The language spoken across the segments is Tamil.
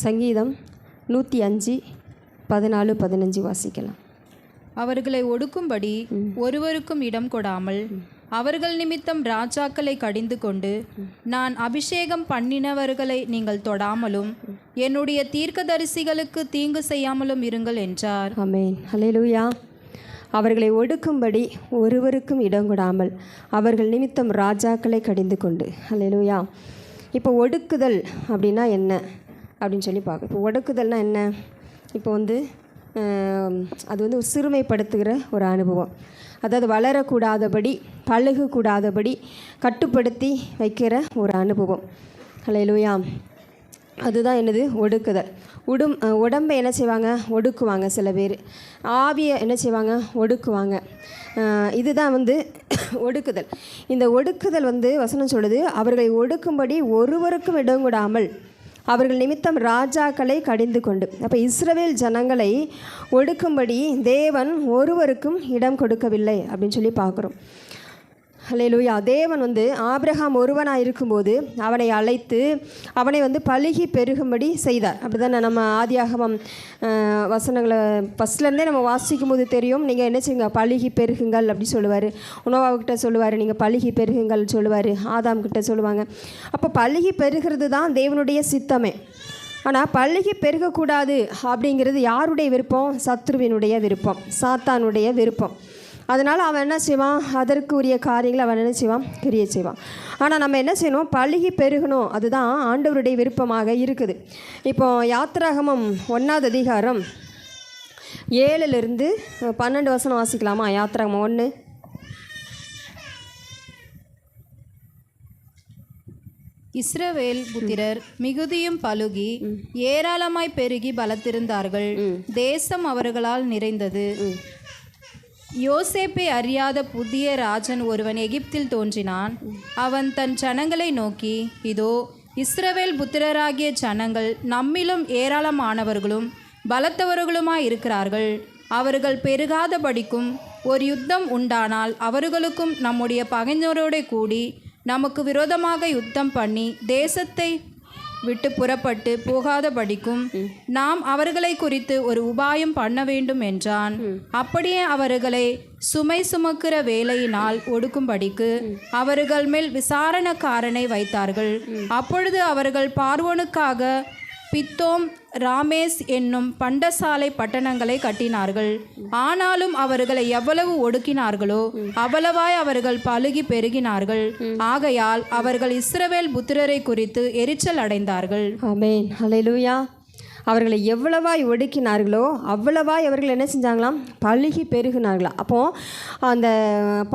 சங்கீதம் 105:14-15 வாசிக்கலாம். அவர்களை ஒடுக்கும்படி ஒருவருக்கும் இடம் கொடாமல் அவர்கள் நிமித்தம் ராஜாக்களை கடிந்து கொண்டு நான் அபிஷேகம் பண்ணினவர்களை நீங்கள் தொடாமலும் என்னுடைய தீர்க்கதரிசிகளுக்கு தீங்கு செய்யாமலும் இருங்கள் என்றார். ஆமென். ஹல்லேலூயா. அவர்களை ஒடுக்கும்படி ஒருவருக்கும் இடம் கொடாமல் அவர்கள் நிமித்தம் ராஜாக்களை கடிந்து கொண்டு. ஹல்லேலூயா. இப்போ ஒடுக்குதல் அப்படின்னா என்ன அப்படின்னு சொல்லி பார்க்க. இப்போ ஒடுக்குதல்னால் என்ன? இப்போ அது ஒரு சிறுமைப்படுத்துகிற ஒரு அனுபவம். அதாவது வளரக்கூடாதபடி, பழகக்கூடாதபடி கட்டுப்படுத்தி வைக்கிற ஒரு அனுபவம். ஹல்லேலூயா. அதுதான் என்னது? ஒடுக்குதல். உடம்பை என்ன செய்வாங்க? ஒடுக்குவாங்க. சில பேர் ஆவியை என்ன செய்வாங்க? ஒடுக்குவாங்க. இதுதான் ஒடுக்குதல். இந்த ஒடுக்குதல் வசனம் சொல்லுது, அவர்களை ஒடுக்கும்படி ஒருவருக்கும் இடம் கொடாமல் அவர்கள் நிமித்தம் ராஜாக்களை கடிந்து கொண்டு. அப்போ இஸ்ரவேல் ஜனங்களை ஒடுக்கும்படி தேவன் ஒருவருக்கும் இடம் கொடுக்கவில்லை அப்படின்னு சொல்லி பார்க்குறோம். ஹல்லேலூயா. தேவன் ஆபிரகாம் ஒருவனாக இருக்கும்போது அவனை அழைத்து அவனை பலுகி பெருகும்படி செய்தார். அப்படி தானே நம்ம ஆதியாகமம் வசனங்களை ஃபஸ்ட்லேருந்தே நம்ம வாசிக்கும் போது தெரியும். நீங்கள் என்ன செய்யுங்க? பலுகி பெருகுங்கள் அப்படி சொல்லுவார். உணவாகிட்ட சொல்லுவார், நீங்கள் பலுகி பெருகுங்கள் சொல்லுவார். ஆதாம்கிட்ட சொல்லுவாங்க. அப்போ பலுகி பெருகிறது தான் தேவனுடைய சித்தமே. ஆனால் பலுகி பெருகக்கூடாது அப்படிங்கிறது யாருடைய விருப்பம்? சத்ருவினுடைய விருப்பம், சாத்தானுடைய விருப்பம். அதனால் அவன் என்ன செய்வான்? அதற்கு உரிய காரியங்களை அவன் என்ன செய்வான்? கிரியை செய்வான். ஆனால் நம்ம என்ன செய்யணும்? பலுகி பெருகணும். அதுதான் ஆண்டவருடைய விருப்பமாக இருக்குது. இப்போ யாத்திராகமம் 1ஆம் அதிகாரம் 7-12 வசனம் வாசிக்கலாமா? யாத்திராகமம் 1. இஸ்ரவேல் புத்திரர் மிகுதியும் பலுகி ஏராளமாய் பெருகி பலத்திருந்தார்கள். தேசம் அவர்களால் நிறைந்தது. யோசேப்பை அறியாத புதிய ராஜன் ஒருவன் எகிப்தில் தோன்றினான். அவன் தன் ஜனங்களை நோக்கி, இதோ இஸ்ரவேல் புத்திரராகிய ஜனங்கள் நம்மிலும் ஏராளமானவர்களும் பலத்தவர்களுமாய் இருக்கிறார்கள். அவர்கள் பெருகாதபடிக்கும் ஒரு யுத்தம் உண்டானால் அவர்களுக்கும் நம்முடைய பகைஞரோட கூடி நமக்கு விரோதமாக யுத்தம் பண்ணி தேசத்தை விட்டு புறப்பட்டு போகாதபடிக்கும் நாம் அவர்களை குறித்து ஒரு உபாயம் பண்ண வேண்டும் என்றான். அப்படியே அவர்களை சுமை சுமக்கிற வேலையினால் ஒடுக்கும்படிக்கு அவர்கள் மேல் விசாரணக்காரனை வைத்தார்கள். அப்பொழுது அவர்கள் பார்வோனுக்காக பித்தோம், ராமேஸ் என்னும் பண்டசாலை பட்டணங்களை கட்டினார்கள். ஆனாலும் அவர்களை எவ்வளவு ஒடுக்கினார்களோ அவ்வளவாய் அவர்கள் பலுகி பெருகினார்கள். ஆகையால் அவர்கள் இஸ்ரவேல் புத்திரரை குறித்து எரிச்சல் அடைந்தார்கள். ஆமென். ஹல்லேலூயா. அவர்களை எவ்வளவாய் ஒடுக்கினார்களோ அவ்வளவாய் அவர்கள் என்ன செஞ்சாங்களாம்? பலுகி பெருகினார்களாம். அப்போது அந்த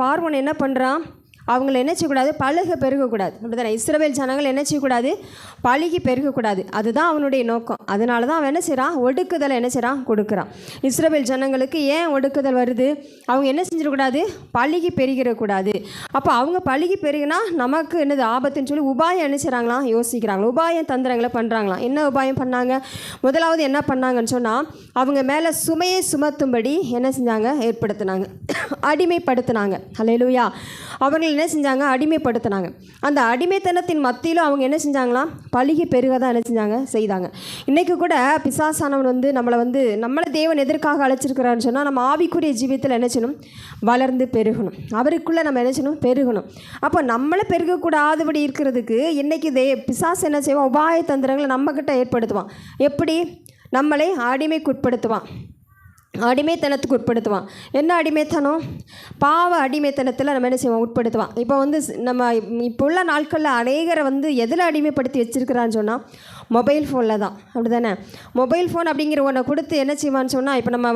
பார்வோன் என்ன பண்ணுறான்? அவங்கள என்ன செய்யக்கூடாது? பழுக பெருகக்கூடாது. அப்படி தானே? இஸ்ரவேல் ஜனங்கள் என்ன செய்யக்கூடாது? பழுகி பெருகக்கூடாது. அதுதான் அவனுடைய நோக்கம். அதனால தான் அவன் என்ன செய்கிறான்? ஒடுக்குதலை என்ன செய்கிறான்? கொடுக்குறான். இஸ்ரவேல் ஜனங்களுக்கு ஏன் ஒடுக்குதல் வருது? அவங்க என்ன செஞ்சிடக்கூடாது? பழுகி பெருகிடக்கூடாது. அப்போ அவங்க பழுகி பெருகினா நமக்கு என்னது ஆபத்துன்னு சொல்லி உபாயம் என்ன செய்கிறாங்களாம்? யோசிக்கிறாங்க. உபாயம் தந்திரங்களை பண்ணுறாங்களாம். என்ன உபாயம் பண்ணாங்க? முதலாவது என்ன பண்ணாங்கன்னு சொன்னால், அவங்க மேலே சுமையை சுமத்தும்படி என்ன செஞ்சாங்க? ஏற்படுத்தினாங்க, அடிமைப்படுத்தினாங்க. ஹல்லேலூயா. அவர்கள் என்ன செஞ்சாங்க? அடிமைப்படுத்தினாங்க. அந்த அடிமைத்தனத்தின் மத்தியிலும் அவங்க என்ன செஞ்சாங்களாம்? பலுகி பெருக தான் என்ன செஞ்சாங்க? செய்தாங்க. இன்றைக்கி கூட பிசாசானவன் நம்மளை தேவன் எதற்காக அழைச்சிருக்கிறான்னு சொன்னால், நம்ம ஆவிக்குரிய ஜீவியத்தில் என்ன செய்யணும்? வளர்ந்து பெருகணும். அவருக்குள்ளே நம்ம என்ன செய்யணும்? பெருகணும். அப்போ நம்மளை பெருகக்கூடாதபடி இருக்கிறதுக்கு இன்றைக்கி பிசாசு என்ன செய்வான்? உபாய தந்திரங்களை நம்மக்கிட்ட ஏற்படுத்துவான். எப்படி? நம்மளை அடிமைக்குட்படுத்துவான், அடிமைத்தனத்துக்கு உட்படுத்துவான். என்ன அடிமைத்தனம்? பாவ அடிமைத்தனத்தில் நம்ம என்ன செய்வோம்? உட்படுத்துவான். இப்போ நம்ம இப்போ உள்ள நாட்களில் அநேகரை எதில் அடிமைப்படுத்தி வச்சுருக்கிறான்னு சொன்னால், மொபைல் ஃபோனில் தான். அப்படி தானே? மொபைல் ஃபோன் அப்படிங்கிற ஒன்றை கொடுத்து என்ன செய்வான்னு சொன்னால், இப்போ நம்ம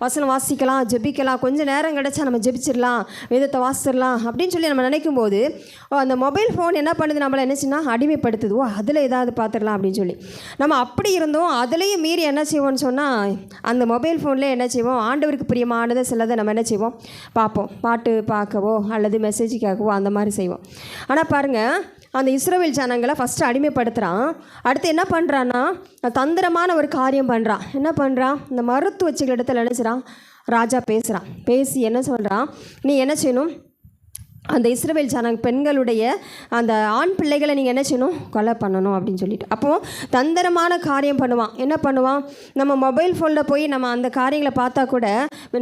வசனம் வாசிக்கலாம், ஜெபிக்கலாம், கொஞ்சம் நேரம் கிடச்சா நம்ம ஜெபிச்சிடலாம், வேதத்தை வாசிச்சிடலாம் அப்படின்னு சொல்லி நம்ம நினைக்கும் போது அந்த மொபைல் ஃபோன் என்ன பண்ணுது? நம்மளை என்ன செய்யணும்? அடிமைப்படுத்துது. அதில் ஏதாவது பார்த்துடலாம் அப்படின்னு சொல்லி நம்ம அப்படி இருந்தோம். அதுலேயும் மீறி என்ன செய்வோம்னு சொன்னால், அந்த மொபைல் ஃபோன்லேயே என்ன செய்வோம்? ஆண்டவருக்கு பிரியமானதை சிலதை நம்ம என்ன செய்வோம்? பார்ப்போம். பாட்டு பார்க்கவோ அல்லது மெசேஜ் கேட்கவோ அந்த மாதிரி செய்வோம். ஆனால் பாருங்கள், அந்த இஸ்ரவேல் ஜனங்களை ஃபஸ்ட்டு அடிமைப்படுத்துகிறான். அடுத்து என்ன பண்ணுறான்னா, தந்திரமான ஒரு காரியம் பண்ணுறான். என்ன பண்ணுறான்? இந்த மருத்துவச்சிகள் இடத்துல என்ன செய்கிறான்? ராஜா பேசுகிறான். பேசி என்ன சொல்கிறான்? நீ என்ன செய்யணும்? அந்த இஸ்ரவேல் பெண்களுடைய அந்த ஆண் பிள்ளைகளை நீங்கள் என்ன செய்யணும், கொலை பண்ணணும் அப்படின்னு சொல்லிட்டு. அப்போது தந்திரமான காரியம் பண்ணுவான். என்ன பண்ணுவான், நம்ம மொபைல் ஃபோனில் போய் நம்ம அந்த காரியங்களை பார்த்தா கூட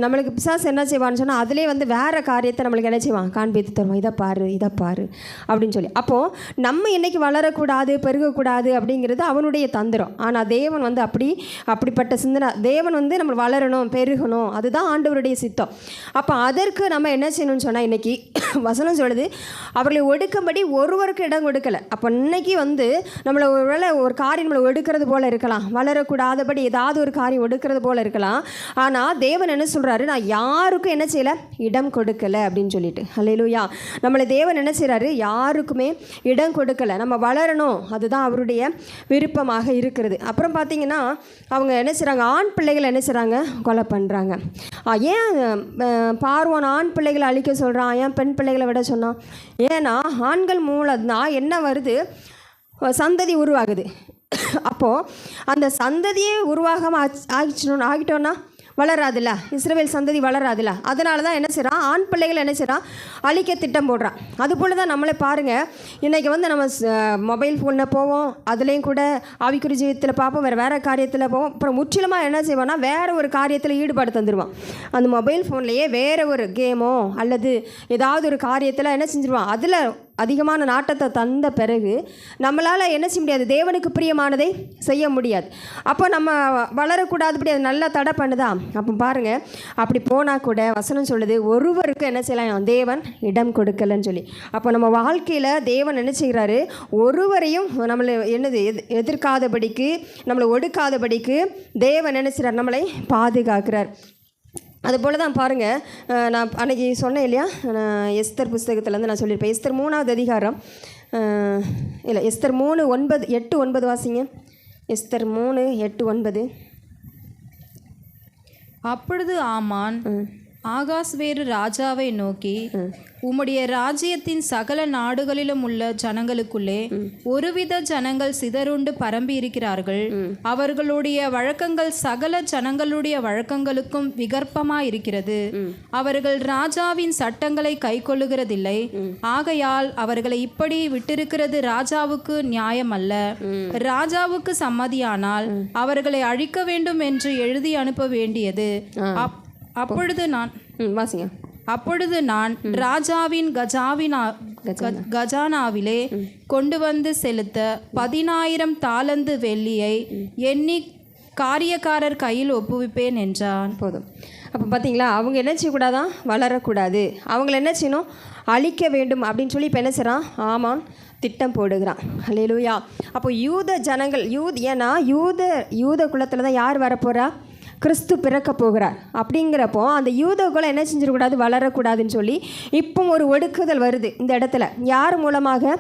நம்மளுக்கு பிசாசு என்ன செய்வான்னு சொன்னால் அதிலே வந்து வேறு காரியத்தை நம்மளுக்கு என்ன செய்வான், காண்பித்து தருவான். இதை பாரு அப்படின்னு சொல்லி. அப்போது நம்ம இன்றைக்கி வளரக்கூடாது, பெருகக்கூடாது அப்படிங்கிறது அவனுடைய தந்திரம். ஆனால் தேவன் வந்து அப்படிப்பட்ட சிந்தனை, தேவன் வந்து நம்ம வளரணும், பெருகணும், அதுதான் ஆண்டவருடைய சித்தம். அப்போ அதற்கு நம்ம என்ன செய்யணும்னு சொன்னால், இன்றைக்கி வசனம் சொல்லுது, அவர்களை ஒடுக்கும்படி ஒருவருக்கு இடம் கொடுக்கல. அப்போ இன்னைக்கு வந்து நம்மளை ஒருவேளை ஒரு காரியம் நம்மளை ஒடுக்கிறது போல் இருக்கலாம், வளரக்கூடாதபடி ஏதாவது ஒரு காரியம் ஒடுக்கிறது போல் இருக்கலாம். ஆனால் தேவன் என்ன சொல்கிறாரு, நான் யாருக்கும் என்ன செய்யலை, இடம் கொடுக்கலை அப்படின்னு சொல்லிட்டு. அல்லேலூயா. நம்மளை தேவன் என்ன செய்கிறாரு, யாருக்குமே இடம் கொடுக்கலை. நம்ம வளரணும், அதுதான் அவருடைய விருப்பமாக இருக்கிறது. அப்புறம் பார்த்திங்கன்னா அவங்க என்ன செய்கிறாங்க, ஆண் பிள்ளைகளை என்ன செய்கிறாங்க, கொலை பண்ணுறாங்க. ஏன் பார்வோன் ஆண் பிள்ளைகளை அழிக்க சொல்கிறான், ஏன் பெண் பிள்ளைகளை விட சொன்னான்? ஏன்னா ஆண்கள் மூலம்தான் என்ன வருது, சந்ததி உருவாகுது. அப்போது அந்த சந்ததியே உருவாகாமல் ஆகிட்டோன்னா வளராதுல்ல, இஸ்ரவேல் சந்ததி வளராதுல்ல. அதனால தான் என்ன செய்கிறான், ஆண் பிள்ளைகள் என்ன செய்கிறான், அழிக்க திட்டம் போடுறான். அதுபோல் தான் நம்மளை பாருங்கள், இன்றைக்கி வந்து நம்ம மொபைல் ஃபோனில் போவோம், அதுலேயும் கூட ஆவிக்குறி ஜீவியத்தில் பார்ப்போம், வேறு காரியத்தில் போவோம். அப்புறம் முற்றிலுமாக என்ன செய்வோம்னா வேறு ஒரு காரியத்தில் ஈடுபாடு தந்துடுவான். அந்த மொபைல் ஃபோன்லேயே வேறு ஒரு கேமோ அல்லது ஏதாவது ஒரு காரியத்தில் என்ன செஞ்சுருவான், அதில் அதிகமான நாட்டத்தை தந்த பிறகு நம்மளால் என்ன செய்ய முடியாது, தேவனுக்கு பிரியமானதை செய்ய முடியாது. அப்போ நம்ம வளரக்கூடாதுபடி அது நல்லா தடை பண்ணுதா? அப்போ பாருங்கள், அப்படி போனால் கூட வசனம் சொல்லுது, ஒருவருக்கு என்ன செய்யலாம், தேவன் இடம் கொடுக்கலன்னு சொல்லி. அப்போ நம்ம வாழ்க்கையில் தேவன் என்ன செய்கிறாரு, ஒருவரையும் நம்மளை எதிர்க்காதபடிக்கு, நம்மளை ஒடுக்காதபடிக்கு தேவன் என்ன செய்கிறார், நம்மளை பாதுகாக்கிறார். அதுபோல் தான் பாருங்கள், நான் அன்றைக்கி சொன்னேன் இல்லையா, எஸ்தர் புஸ்தகத்துலேருந்து நான் சொல்லியிருப்பேன். எஸ்தர் 3வது அதிகாரம், இல்லை எஸ்தர் 3:8-9 வாசிங்க. எஸ்தர் 3:8-9. அப்பொழுது ஆமான் ஆகாஸ்வேரு ராஜாவை நோக்கி, உம்முடைய ராஜ்யத்தின் சகல நாடுகளிலும் உள்ள ஜனங்களுக்குள்ளே ஒருவித ஜனங்கள் சிதறுண்டு பரம்பி இருக்கிறார்கள். அவர்களுடைய வழக்கங்கள் சகல ஜனங்களுடைய வழக்கங்களுக்கும் விகற்பமாயிருக்கிறது. அவர்கள் ராஜாவின் சட்டங்களை கைக்கொள்ளுகிறதில்லை. ஆகையால் அவர்களை இப்படி விட்டிருக்கிறது ராஜாவுக்கு நியாயம் அல்ல. ராஜாவுக்கு சம்மதியானால் அவர்களை அழிக்க வேண்டும் என்று எழுதி அனுப்ப வேண்டியது. அப்பொழுது நான் ராஜாவின் கஜானாவிலே கொண்டு வந்து செலுத்த 10,000 தாலந்து வெள்ளியை எண்ணி காரியக்காரர் கையில் ஒப்புவிப்பேன் என்றான். போதும். அப்போ பார்த்தீங்களா, அவங்க என்ன செய்யக்கூடாதான், வளரக்கூடாது, அவங்கள என்ன செய்யணும், அழிக்க வேண்டும் அப்படின்னு சொல்லி இப்போ என்ன செய்கிறான், ஆமாம் திட்டம் போடுகிறான். அல்லேலூயா. அப்போ யூத ஜனங்கள் ஏன்னா யூத குலத்தில் தான் யார் வரப்போகிறா, கிறிஸ்து பிறக்க போகிறார். அப்படிங்கிறப்போ அந்த யூதர்களை என்ன செஞ்சிடக்கூடாது, வளரக்கூடாதுன்னு சொல்லி இப்போ ஒரு ஒடுக்குதல் வருது இந்த இடத்துல. யார் மூலமாக,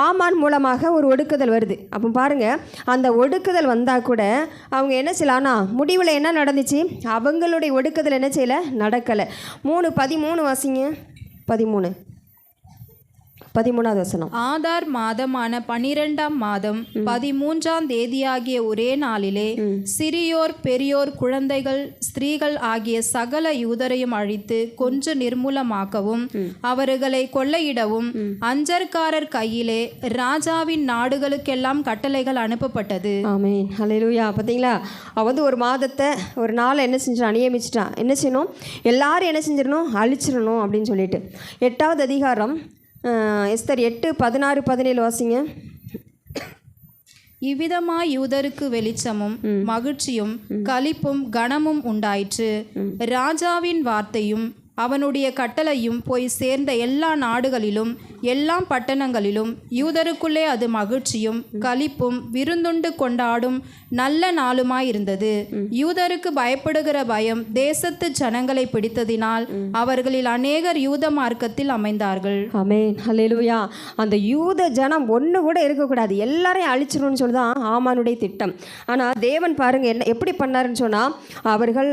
ஆமான் மூலமாக ஒரு ஒடுக்குதல் வருது. அப்போ பாருங்கள், அந்த ஒடுக்குதல் வந்தால் கூட அவங்க என்ன செய்யலான்னா, முடிவில் என்ன நடந்துச்சு, அவங்களுடைய ஒடுக்குதல் என்ன செய்யலை, நடக்கலை. 3:13 வாசிங்க. 13வது வசனம். ஆதார் மாதமான 12ஆம் மாதம் 13ஆம் தேதியாகிய ஒரே நாளிலே சிறியோர் பெரியோர் குழந்தைகள் ஸ்திரீகள் ஆகிய சகல யூதரையும் அழித்து கொன்று நிர்மூலமாக்கவும் அவர்களை கொள்ளையிடவும் அஞ்சற்காரர் கையிலே ராஜாவின் நாடுகளுக்கெல்லாம் கட்டளைகள் அனுப்பப்பட்டது. ஆமென். ஹல்லேலூயா. பார்த்தீங்களா, அவன் ஒரு மாதத்தை ஒரு நாளை என்ன செஞ்சான், நியமிச்சிட்டான். என்ன செய்யணும், எல்லாரும் என்ன செஞ்சிடணும், அழிச்சிடணும் அப்படின்னு சொல்லிட்டு. 8வது அதிகாரம் எஸ்தர் 8:16-17 வாசிங்க. இவ்விதமாய் யூதருக்கு வெளிச்சமும் மகிழ்ச்சியும் களிப்பும் கனமும் உண்டாயிற்று. ராஜாவின் வார்த்தையும் அவனுடைய கட்டளையும் போய் சேர்ந்த எல்லா நாடுகளிலும் எல்லா பட்டணங்களிலும் யூதருக்குள்ளே அது மகிழ்ச்சியும் களிப்பும் விருந்துண்டு கொண்டாடும் நல்ல நாளுமாயிருந்தது. யூதருக்கு பயப்படுகிற பயம் தேசத்து ஜனங்களை பிடித்ததினால் அவர்களில் அநேகர் யூத மார்க்கத்தில் அமைந்தார்கள். ஆமென். ஹல்லேலூயா. அந்த யூத ஜனம் ஒன்று கூட இருக்கக்கூடாது, எல்லாரையும் அழிச்சிடணும்னு சொல்லி தான் ஆமானுடைய திட்டம். ஆனால் தேவன் பாருங்கள் என்ன எப்படி பண்ணாருன்னு சொன்னால், அவர்கள்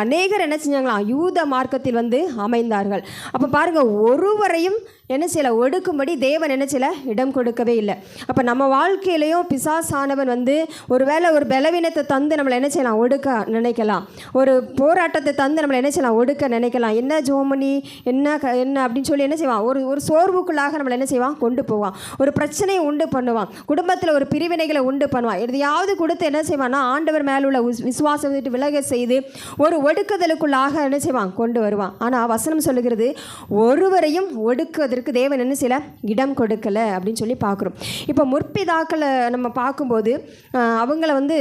அநேகர் என்ன செஞ்சாங்களாம், யூத மார்க்கத்தில் வந்து அமைந்தார்கள். அப்போ பாருங்கள், ஒருவரையும் என்ன செய்யலை, ஒடுக்கும்படி தேவன் என்ன செய்யலை, இடம் கொடுக்கவே இல்லை. அப்போ நம்ம வாழ்க்கையிலையும் பிசாசானவன் வந்து ஒருவேளை ஒரு பலவீனத்தை தந்து நம்மளை என்ன செய்யலாம், ஒடுக்க நினைக்கலாம். ஒரு போராட்டத்தை தந்து நம்மளை என்ன செய்யலாம், ஒடுக்க நினைக்கலாம். என்ன ஜோமணி என்ன அப்படின்னு சொல்லி என்ன செய்வான், ஒரு சோர்வுக்குள்ளாக நம்மளை என்ன செய்வான், கொண்டு போவான். ஒரு பிரச்சனையை உண்டு பண்ணுவான். குடும்பத்தில் ஒரு பிரிவினைகளை உண்டு பண்ணுவான். எதையாவது கொடுத்து என்ன செய்வான்னா ஆண்டவர் மேலுள்ள விசுவாசம் விட்டு விலக செய்து ஒரு ஒடுக்குதலுக்குள்ளாக என்ன செய்வான், கொண்டு வருவான். ஆனால் வசனம் சொல்லுகிறது, ஒருவரையும் ஒடுக்குவதற்கு தேவன் என்ன செய்யல, இடம் கொடுக்கலை அப்படின்னு சொல்லி பார்க்குறோம். இப்போ முற்பிதாக்களை நம்ம பார்க்கும்போது அவங்கள வந்து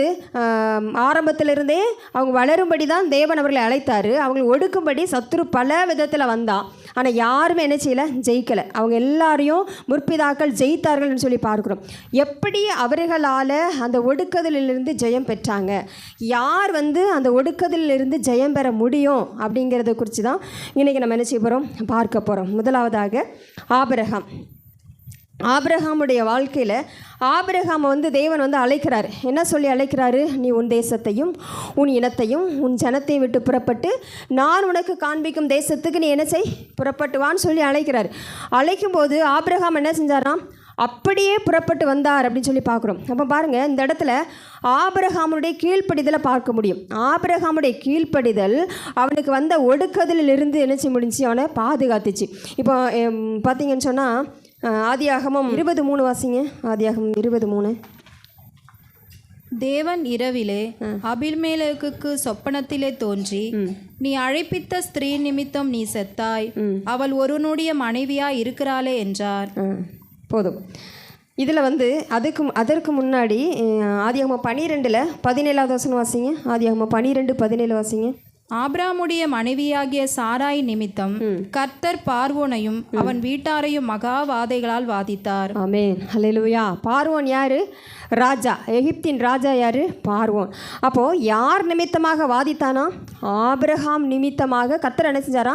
ஆரம்பத்திலிருந்தே அவங்க வளரும்படி தான் தேவன் அவர்களை அழைத்தார். அவங்களை ஒடுக்கும்படி சத்துரு பல விதத்தில் வந்தான். ஆனால் யாருமே என்ன செய்யலை, ஜெயிக்கலை. அவங்க எல்லாரையும் முற்பிதாக்கள் ஜெயித்தார்கள்னு சொல்லி பார்க்குறோம். எப்படி அவர்களால் அந்த ஒடுக்குதலிலிருந்து ஜெயம் பெற்றாங்க, யார் வந்து அந்த ஒடுக்குதலிலிருந்து ஜெயம் பெற முடியும் அப்படிங்கிறத குறித்து தான் இன்றைக்கி நம்ம என்ன செய்ய போகிறோம், பார்க்க போகிறோம். முதலாவதாக ஆபிரகாமுடைய வாழ்க்கையில் ஆபிரகாமை வந்து தேவன் வந்து அழைக்கிறார். என்ன சொல்லி அழைக்கிறாரு, நீ உன் தேசத்தையும் உன் இனத்தையும் உன் ஜனத்தையும் விட்டு புறப்பட்டு நான் உனக்கு காண்பிக்கும் தேசத்துக்கு நீ என்ன செய், புறப்பட்டுவான்னு சொல்லி அழைக்கிறார். அழைக்கும்போது ஆபிரகாம் என்ன செஞ்சாராம், அப்படியே புறப்பட்டு வந்தார் அப்படின்னு சொல்லி பார்க்குறோம். அப்போ பாருங்கள், இந்த இடத்துல ஆபிரகாமுடைய கீழ்ப்படிதலை பார்க்க முடியும். ஆபிரகாமுடைய கீழ்ப்படிதல் அவனுக்கு வந்த ஒடுக்குதலிலிருந்து என்ன செய்ய முடிஞ்சு, அவனை பாதுகாத்துச்சு. இப்போ பார்த்தீங்கன்னு சொன்னால் ஆதியாகமம் 23 வாசிங்க. ஆதியாகமம் 23. தேவன் இரவிலே அபிமெலேக்குக்கு சொப்பனத்திலே தோன்றி, நீ அழைப்பித்த ஸ்திரீ நிமித்தம் நீ செத்தாய், அவள் ஒருவனுடைய மனைவியா இருக்கிறாளே என்றார். போதும். இதில் வந்து அதற்கு முன்னாடி ஆதியாகமம் 12:17 வசனம் வாசிங்க. ஆதியாகமம் 12:17 வாசிங்க. ஆபிரகாமுடைய மனைவியாகிய சாராய் நிமித்தம் கர்த்தர் பார்வோனையும் அவன் வீட்டாரையும் மகா வாதைகளால் வாதித்தார். ஆமென், ஹல்லேலூயா. பார்வோன் யாரு, ராஜா. எகிப்தின் ராஜா யாரு, பார்வோன். அப்போது யார் நிமித்தமாக வாதித்தானா, ஆபிரகாம் நிமித்தமாக கர்த்தர் என்ன செஞ்சாரா,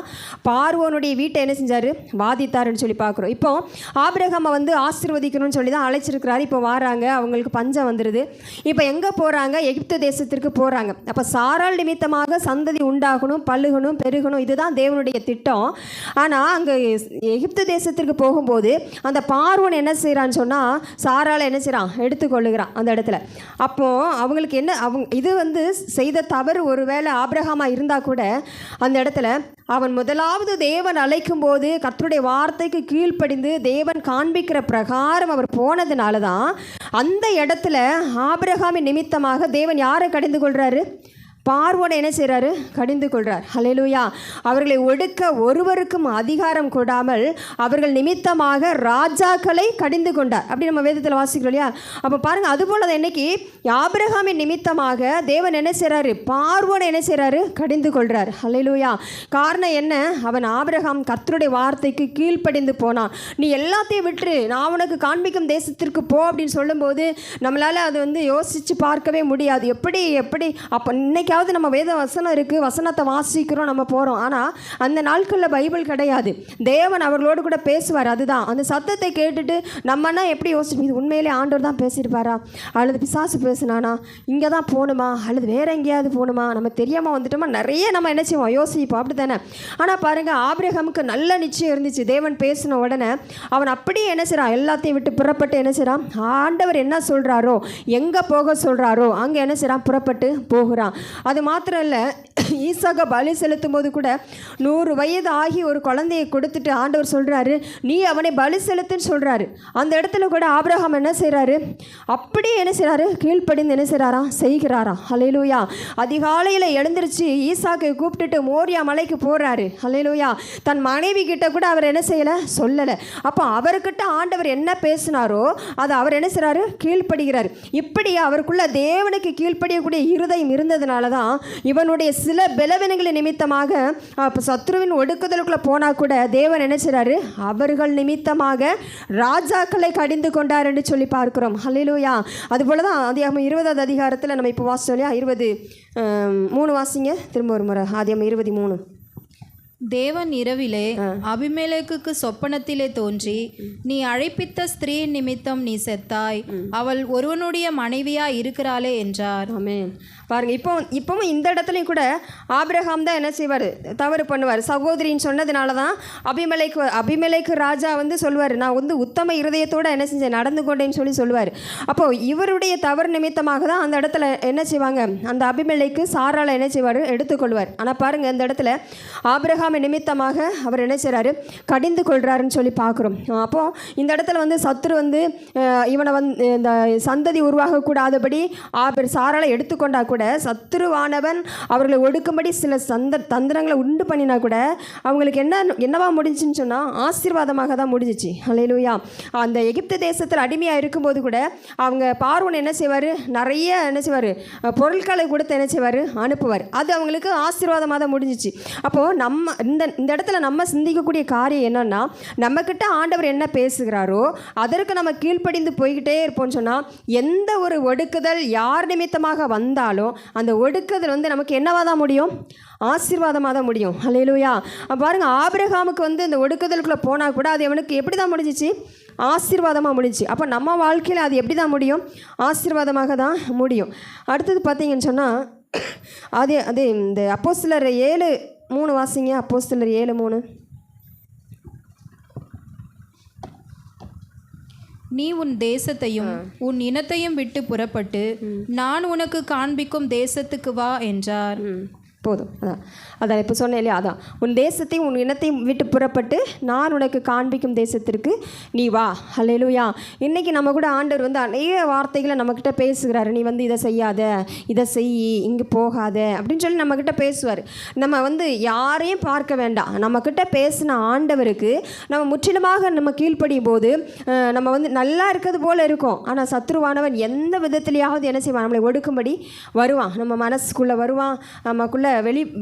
பார்வோனுடைய வீட்டை என்ன செஞ்சார், வாதித்தாருன்னு சொல்லி பார்க்குறோம். இப்போ ஆபிரகாமை வந்து ஆசீர்வதிக்கணும்னு சொல்லி தான் அழைச்சிருக்கிறாரு. இப்போ வராங்க, அவங்களுக்கு பஞ்சம் வந்துடுது. இப்போ எங்கே போகிறாங்க, எகிப்து தேசத்திற்கு போகிறாங்க. அப்போ சாராள் நிமித்தமாக சந்ததி உண்டாகணும், பல்லுகணும், பெருகணும், இதுதான் தேவனுடைய திட்டம். ஆனால் அங்கே எகிப்து தேசத்திற்கு போகும்போது அந்த பார்வோன் என்ன செய்கிறான்னு சொன்னால் சாராளை என்ன செய்கிறான், எடுத்துக்கொள்ளுகிறான் அந்த இடத்துல. அப்போது அவங்களுக்கு என்ன, இது வந்து செய்த தவறு ஒருவேளை ஆபிரகாமாக இருந்தால் கூட அந்த இடத்துல அவன் முதலாவது தேவன் அழைக்கும் போது கர்த்தருடைய வார்த்தைக்கு கீழ்ப்படிந்து தேவன் காண்பிக்கிற பிரகாரம் அவர் போனதுனால தான் அந்த இடத்துல ஆபிரகாமின் நிமித்தமாக தேவன் யாரை கடிந்து கொள்கிறாரு, பார்வோனை என்ன செய்கிறாரு, கடிந்து கொள்கிறார். ஹல்லேலூயா. அவர்களை ஒடுக்க ஒருவருக்கும் அதிகாரம் கொடாமல் அவர்கள் நிமித்தமாக ராஜாக்களை கடிந்து கொண்டார். அப்படி நம்ம வேதத்தில் வாசிக்கிறோம் இல்லையா. அப்போ பாருங்கள், அதுபோல் தான் இன்னைக்கு ஆபிரகாமின் நிமித்தமாக தேவன் என்ன செய்கிறாரு, பார்வோனை என்ன செய்கிறாரு, கடிந்து கொள்கிறார். ஹல்லேலூயா. காரணம் என்ன, அவன் ஆபிரகாம் கர்த்தருடைய வார்த்தைக்கு கீழ்ப்படிந்து போனான். நீ எல்லாத்தையும் விட்டு நான் உனக்கு காண்பிக்கும் தேசத்திற்கு போ அப்படின்னு சொல்லும்போது நம்மளால் அது வந்து யோசித்து பார்க்கவே முடியாது. எப்படி அப்போ இன்னைக்கு நம்ம வேத வசனம் இருக்குது, வசனத்தை வாசிக்கிறோம், நம்ம போகிறோம். ஆனால் அந்த நாட்களில் பைபிள் கிடையாது. தேவன் அவர்களோடு கூட பேசுவார். அதுதான் அந்த சத்தத்தை கேட்டுட்டு நம்மனா எப்படி யோசிப்போம், இது உண்மையிலே ஆண்டவர் தான் பேசியிருப்பாரா, அல்லது பிசாசு பேசுனானா, இங்கே தான் போகணுமா, அல்லது வேறு எங்கேயாவது போகணுமா, நம்ம தெரியாமல் வந்துட்டோமா, நிறைய நம்ம என்ன செய்வோம், யோசிப்போம். அப்படி தானே. ஆனால் பாருங்கள், ஆபிரகாமுக்கு நல்ல நிச்சயம் இருந்துச்சு. தேவன் பேசின உடனே அவன் அப்படியே என்ன செய்கிறான், எல்லாத்தையும் விட்டு புறப்பட்டு என்ன செய்கிறான், ஆண்டவர் என்ன சொல்கிறாரோ, எங்கே போக சொல்கிறாரோ அங்கே என்ன செய்கிறான், புறப்பட்டு போகிறான். அது மாத்திரம் இல்லை, ஈசாக்கை பலி செலுத்தும் போது கூட 100 வயது ஆகி ஒரு குழந்தையை கொடுத்துட்டு ஆண்டவர் சொல்கிறாரு, நீ அவனை பலி செலுத்துன்னு சொல்கிறாரு. அந்த இடத்துல கூட ஆபிரகாம் என்ன செய்கிறாரு, அப்படியே என்ன செய்கிறாரு, கீழ்ப்படிந்து என்ன செய்கிறாராம், செய்கிறாராம். ஹல்லேலூயா. அதிகாலையில் எழுந்திருச்சு ஈசாக்கை கூப்பிட்டுட்டு மோரியா மலைக்கு போகிறாரு. ஹல்லேலூயா. தன் மனைவி கிட்ட கூட அவர் என்ன செய்யலை, சொல்லலை. அப்போ அவர்கிட்ட ஆண்டவர் என்ன பேசினாரோ அதை அவர் என்ன செய்கிறாரு, கீழ்ப்படுகிறார். இப்படி அவருக்குள்ள தேவனுக்கு கீழ்ப்படியக்கூடிய இருதயம் இருந்ததுனால தான் இவனுடைய சில பலவீனங்களின் நிமித்தமாக சத்ருவின் ஒடுக்குதலுக்குள்ளே போனால் கூட தேவன் என்ன செய்கிறாரு, அவர்கள் நிமித்தமாக ராஜாக்களை கடிந்து கொண்டார் என்று சொல்லி பார்க்கிறோம். ஹல்லேலூயா. அதுபோல தான் ஆதியாகமம் 20வது அதிகாரத்தில் நம்ம இப்போ வாசிச்சோம் இல்லையா, 23 வாசிங்க திரும்ப ஒரு முறை. ஆதியாகமம் 23. தேவன் இரவிலே அபிமெலேக்குக்கு சொப்பனத்திலே தோன்றி, நீ அழைப்பித்த ஸ்திரீயின் நிமித்தம் நீ செத்தாய், அவள் ஒருவனுடைய மனைவியா இருக்கிறாளே என்றார். ஆமென். பாருங்க, இப்பவும் இந்த இடத்துலையும் கூட ஆபிரகாம் தான் என்ன செய்வார், தவறு பண்ணுவார். சகோதரின்னு சொன்னதுனால தான் அபிமெலேக்கு ராஜா வந்து சொல்லுவார், நான் வந்து உத்தம இருதயத்தோடு என்ன செஞ்சேன், நடந்து கொண்டேன்னு சொல்லுவார். அப்போது இவருடைய தவறு நிமித்தமாக தான் அந்த இடத்துல என்ன செய்வாங்க, அந்த அபிமெலேக்கு சாராளை என்ன செய்வார், எடுத்துக்கொள்வார். ஆனால் பாருங்கள், இந்த இடத்துல ஆபிரகாம் நிமித்தமாக அவர் என்ன செய்கிறாரு, கடிந்து கொள்கிறாருன்னு சொல்லி பார்க்குறோம். அப்போது இந்த இடத்துல வந்து சத்துரு வந்து இவனை வந்து இந்த சந்ததி உருவாகக்கூடாதபடி சாராளை எடுத்துக்கொண்டா கூட சத்துருவானவன் அவர்களை ஒடுக்கும்படி சில தந்திரங்களை உண்டு பண்ணினா கூட அவங்களுக்கு என்னவா முடிஞ்சுன்னு சொன்னால் ஆசீர்வாதமாக தான் முடிஞ்சிச்சு. அல்லேலூயா. அந்த எகிப்து தேசத்தில் அடிமையாக இருக்கும்போது கூட அவங்க பார்வோன் என்ன செய்வார், நிறைய என்ன செய்வார், பொருட்களை கொடுத்து என்ன செய்வார், அனுப்புவார். அது அவங்களுக்கு ஆசீர்வாதமாக தான் முடிஞ்சிச்சு. அப்போது நம்ம இந்த இடத்துல நம்ம சிந்திக்கக்கூடிய காரியம் என்னன்னா, நம்மக்கிட்ட ஆண்டவர் என்ன பேசுகிறாரோ அதற்கு நம்ம கீழ்ப்படிந்து போய்கிட்டே இருப்போம்னு சொன்னால் எந்த ஒரு ஒடுக்குதல் யார் நிமித்தமாக வந்தாலும் அந்த ஒடுக்குதல் வந்து நமக்கு என்னவாக தான் முடியும், ஆசீர்வாதமாக தான் முடியும். அல்லேலூயா. பாருங்கள், ஆபிரகாமுக்கு வந்து இந்த ஒடுக்குதலுக்குள்ளே போனால் கூட அது அவனுக்கு எப்படி தான் முடிஞ்சிச்சு, ஆசீர்வாதமாக முடிஞ்சிச்சு. அப்போ நம்ம வாழ்க்கையில் அது எப்படி தான் முடியும், ஆசீர்வாதமாக தான் முடியும். அடுத்தது பார்த்தீங்கன்னு சொன்னால் அது இந்த அப்போஸ்தலர் 7:3 வாசிங்க. அப்போஸ்தலர் 7:3. நீ உன் தேசத்தையும் உன் இனத்தையும் விட்டு புறப்பட்டு நான் உனக்கு காண்பிக்கும் தேசத்துக்கு வா என்றார். போதும். அதான் இப்போ சொன்னேன் இல்லையா, அதான் உன் தேசத்தையும் உன் இனத்தையும் விட்டு புறப்பட்டு நான் உனக்கு காண்பிக்கும் தேசத்திற்கு நீ வா. அல்லேலூயா. இன்றைக்கி நம்ம கூட ஆண்டவர் வந்து அநேக வார்த்தைகளை நம்மக்கிட்ட பேசுகிறாரு. நீ வந்து இதை செய்யாத, இதை செய், இங்கே போகாத அப்படின்னு சொல்லி நம்மக்கிட்ட பேசுவார். நம்ம வந்து யாரையும் பார்க்க வேண்டாம், நம்மக்கிட்ட பேசின ஆண்டவருக்கு நம்ம முற்றிலுமாக நம்ம கீழ்ப்படியும் போது நம்ம வந்து நல்லா இருக்கிறது போல் இருக்கும். ஆனால் சத்ருவானவன் எந்த விதத்துலையாவது என்ன செய்வான், நம்மளை ஒடுக்கும்படி வருவான். நம்ம மனசுக்குள்ளே வருவான், நமக்குள்ளே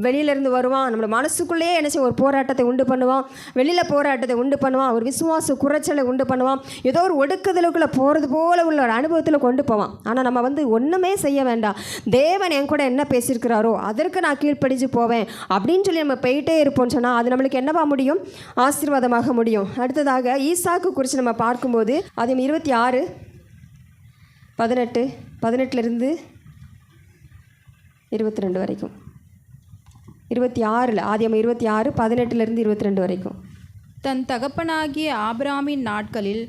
வெளியிலேருந்து வருவான். நம்மளோட மனசுக்குள்ளேயே என்ன செய்ய ஒரு போராட்டத்தை உண்டு பண்ணுவான், வெளியில் போராட்டத்தை உண்டு பண்ணுவான், ஒரு விசுவாச குறைச்சலை உண்டு பண்ணுவான், ஏதோ ஒரு ஒடுக்குதலுக்குள்ளே போகிறது போல உள்ள ஒரு அனுபவத்தில் கொண்டு போவான். ஆனால் நம்ம வந்து ஒன்றுமே செய்ய வேண்டாம், தேவன் என் கூட என்ன பேசியிருக்கிறாரோ அதற்கு நான் கீழ்ப்படிச்சு போவேன் அப்படின்னு சொல்லி நம்ம போயிட்டே இருப்போம்னு சொன்னால் அது நம்மளுக்கு என்னவா முடியும், ஆசீர்வாதமாக முடியும். அடுத்ததாக ஈசாக்கு குறித்து நம்ம பார்க்கும்போது அது 26:18 22 வரைக்கும், 26 ஆதியாகமம் 26:18 வரைக்கும். தன் தகப்பனாகிய ஆபிரகாமின் நாட்களில்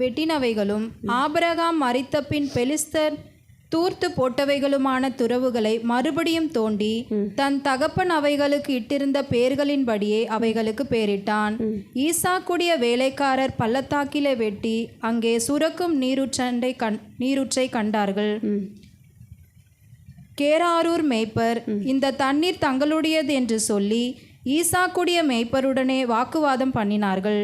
வெட்டினவைகளும் ஆபிரகாம் மரித்த பின் பெலிஸ்தர் தூர்த்து போட்டவைகளுமான துறவுகளை மறுபடியும் தோண்டி தன் தகப்பன் அவைகளுக்கு இட்டிருந்த பேர்களின்படியே அவைகளுக்கு பேரிட்டான். ஈசாக்குடைய வேலைக்காரர் பள்ளத்தாக்கிலே வெட்டி அங்கே சுரக்கும் நீரூற்றை கண்டார்கள். கேராரூர் மேய்ப்பர் இந்த தண்ணீர் தங்களுடையது என்று சொல்லி ஈசாக்குடைய மேய்ப்பருடனே வாக்குவாதம் பண்ணினார்கள்.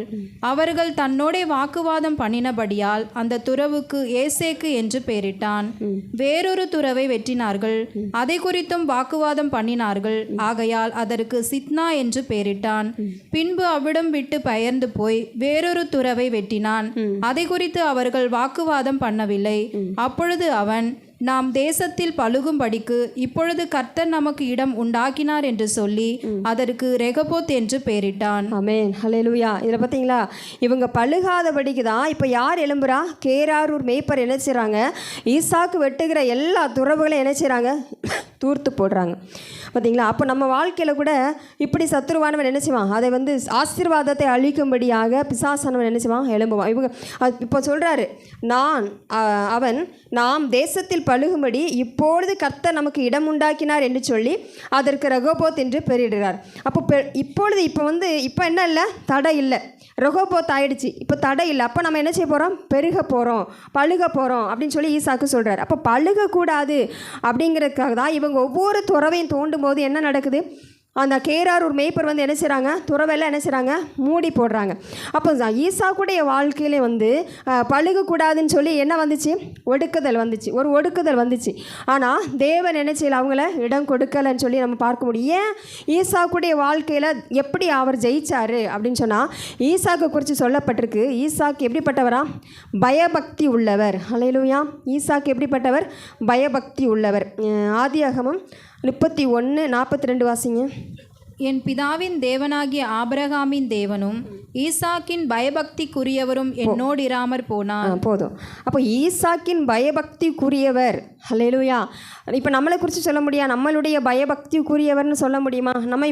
அவர்கள் தன்னோடே வாக்குவாதம் பண்ணினபடியால் அந்த துறவுக்கு ஏசேக்கு என்று பெயரிட்டான். வேறொரு துறவை வெட்டினார்கள், அதை குறித்தும் வாக்குவாதம் பண்ணினார்கள். ஆகையால் அதற்கு சித்னா என்று பெயரிட்டான். பின்பு அவ்விடம் விட்டு பெயர்ந்து போய் வேறொரு துறவை வெட்டினான். அதை குறித்து அவர்கள் வாக்குவாதம் பண்ணவில்லை. அப்பொழுது அவன், நாம் தேசத்தில் பழுகும்படிக்கு இப்பொழுது கர்த்தர் நமக்கு இடம் உண்டாக்கினார் என்று சொல்லி அதற்கு ரெகபோத் என்று பெயரிட்டான். ஆமென். ஹல்லேலூயா. இதில் பார்த்தீங்களா, இவங்க பழுகாதபடிக்கு தான் இப்போ யார் எழும்புறா, கேராரூர் மேய்ப்பர் என்ன செய்கிறாங்க, ஈசாக்கு வெட்டுகிற எல்லா துறவுகளையும் என்ன செய்கிறாங்க, தூர்த்து போடுறாங்க. பார்த்தீங்களா. அப்போ நம்ம வாழ்க்கையில் கூட இப்படி சத்துருவானவன் என்ன செய்வான், அதை வந்து ஆசீர்வாதத்தை அழிக்கும்படியாக பிசாசானவன் என்ன செய்வான், எழும்புவான். இவங்க இப்போ சொல்கிறாரு, நாம் தேசத்தில் பழுகும்படி இப்பொழுது கர்த்தர் நமக்கு இடம் உண்டாக்கினார் என்று சொல்லி அதற்கு ரெகோபோத் என்று பெயரிடுறார். அப்போ இப்போ என்ன இல்லை, தடை இல்லை, ரெகோபோத் ஆயிடுச்சு, இப்போ தடை இல்லை. அப்போ நம்ம என்ன செய்ய போகிறோம், பெருக போகிறோம், பழுக போகிறோம் அப்படின்னு சொல்லி ஈசாக்கு சொல்கிறார். அப்போ பழுகக்கூடாது அப்படிங்கிறதுக்காக தான் இவங்க ஒவ்வொரு துறவையும் தோண்டும் போது என்ன நடக்குது, அந்த கேராரூர் மேய்ப்பர் வந்து என்ன செய்கிறாங்க, துறவெல்லாம் என்ன செய்கிறாங்க, மூடி போடுறாங்க. அப்போ ஈசாக்குடைய வாழ்க்கையிலே வந்து பழுகக்கூடாதுன்னு சொல்லி என்ன வந்துச்சு, ஒடுக்குதல் வந்துச்சு, ஒரு ஒடுக்குதல் வந்துச்சு. ஆனால் தேவன் என்ன செய்யலை, அவங்கள இடம் கொடுக்கலைன்னு சொல்லி நம்ம பார்க்க முடியும். ஏன் ஈசாக்குடைய வாழ்க்கையில் எப்படி அவர் ஜெயிச்சார் அப்படின்னு சொன்னால், ஈசாக்கு குறித்து சொல்லப்பட்டிருக்கு, ஈசாக்கு எப்படிப்பட்டவரா, பயபக்தி உள்ளவர். ஹல்லேலூயா. ஈசாக்கு எப்படிப்பட்டவர், பயபக்தி உள்ளவர். ஆதியாகமம் 31:42 வாசிங்க. என் பிதாவின் தேவனாகிய ஆபிரகாமின் தேவனும் ஈசாக்கின் பயபக்திக்குரியவரும் என்னோடு இராமற் போனார். போதும். அப்போ ஈசாக்கின் பயபக்திக்குரியவர், ஹல்லேலூயா. இப்போ நம்மளை குறித்து சொல்ல முடியாது, நம்மளுடைய பயபக்திக்குரியவர்னு சொல்ல முடியுமா? நம்ம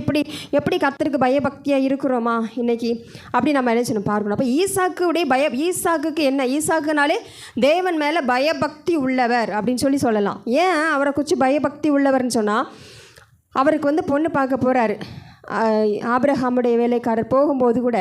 எப்படி கர்த்தருக்கு பயபக்தியாக இருக்கிறோமா இன்னைக்கு? அப்படி நம்ம நினைச்சணும் பார்க்கணும். அப்போ ஈசாக்குக்கு என்ன? ஈசாக்குனாலே தேவன் மேலே பயபக்தி உள்ளவர் அப்படின்னு சொல்லலாம். ஏன் அவரை குறித்து பயபக்தி உள்ளவர்னு சொன்னால், அவருக்கு வந்து பொண்ணு பார்க்க போகிறாரு. ஆபிரகாமுடைய வேலைக்காரர் போகும்போது கூட,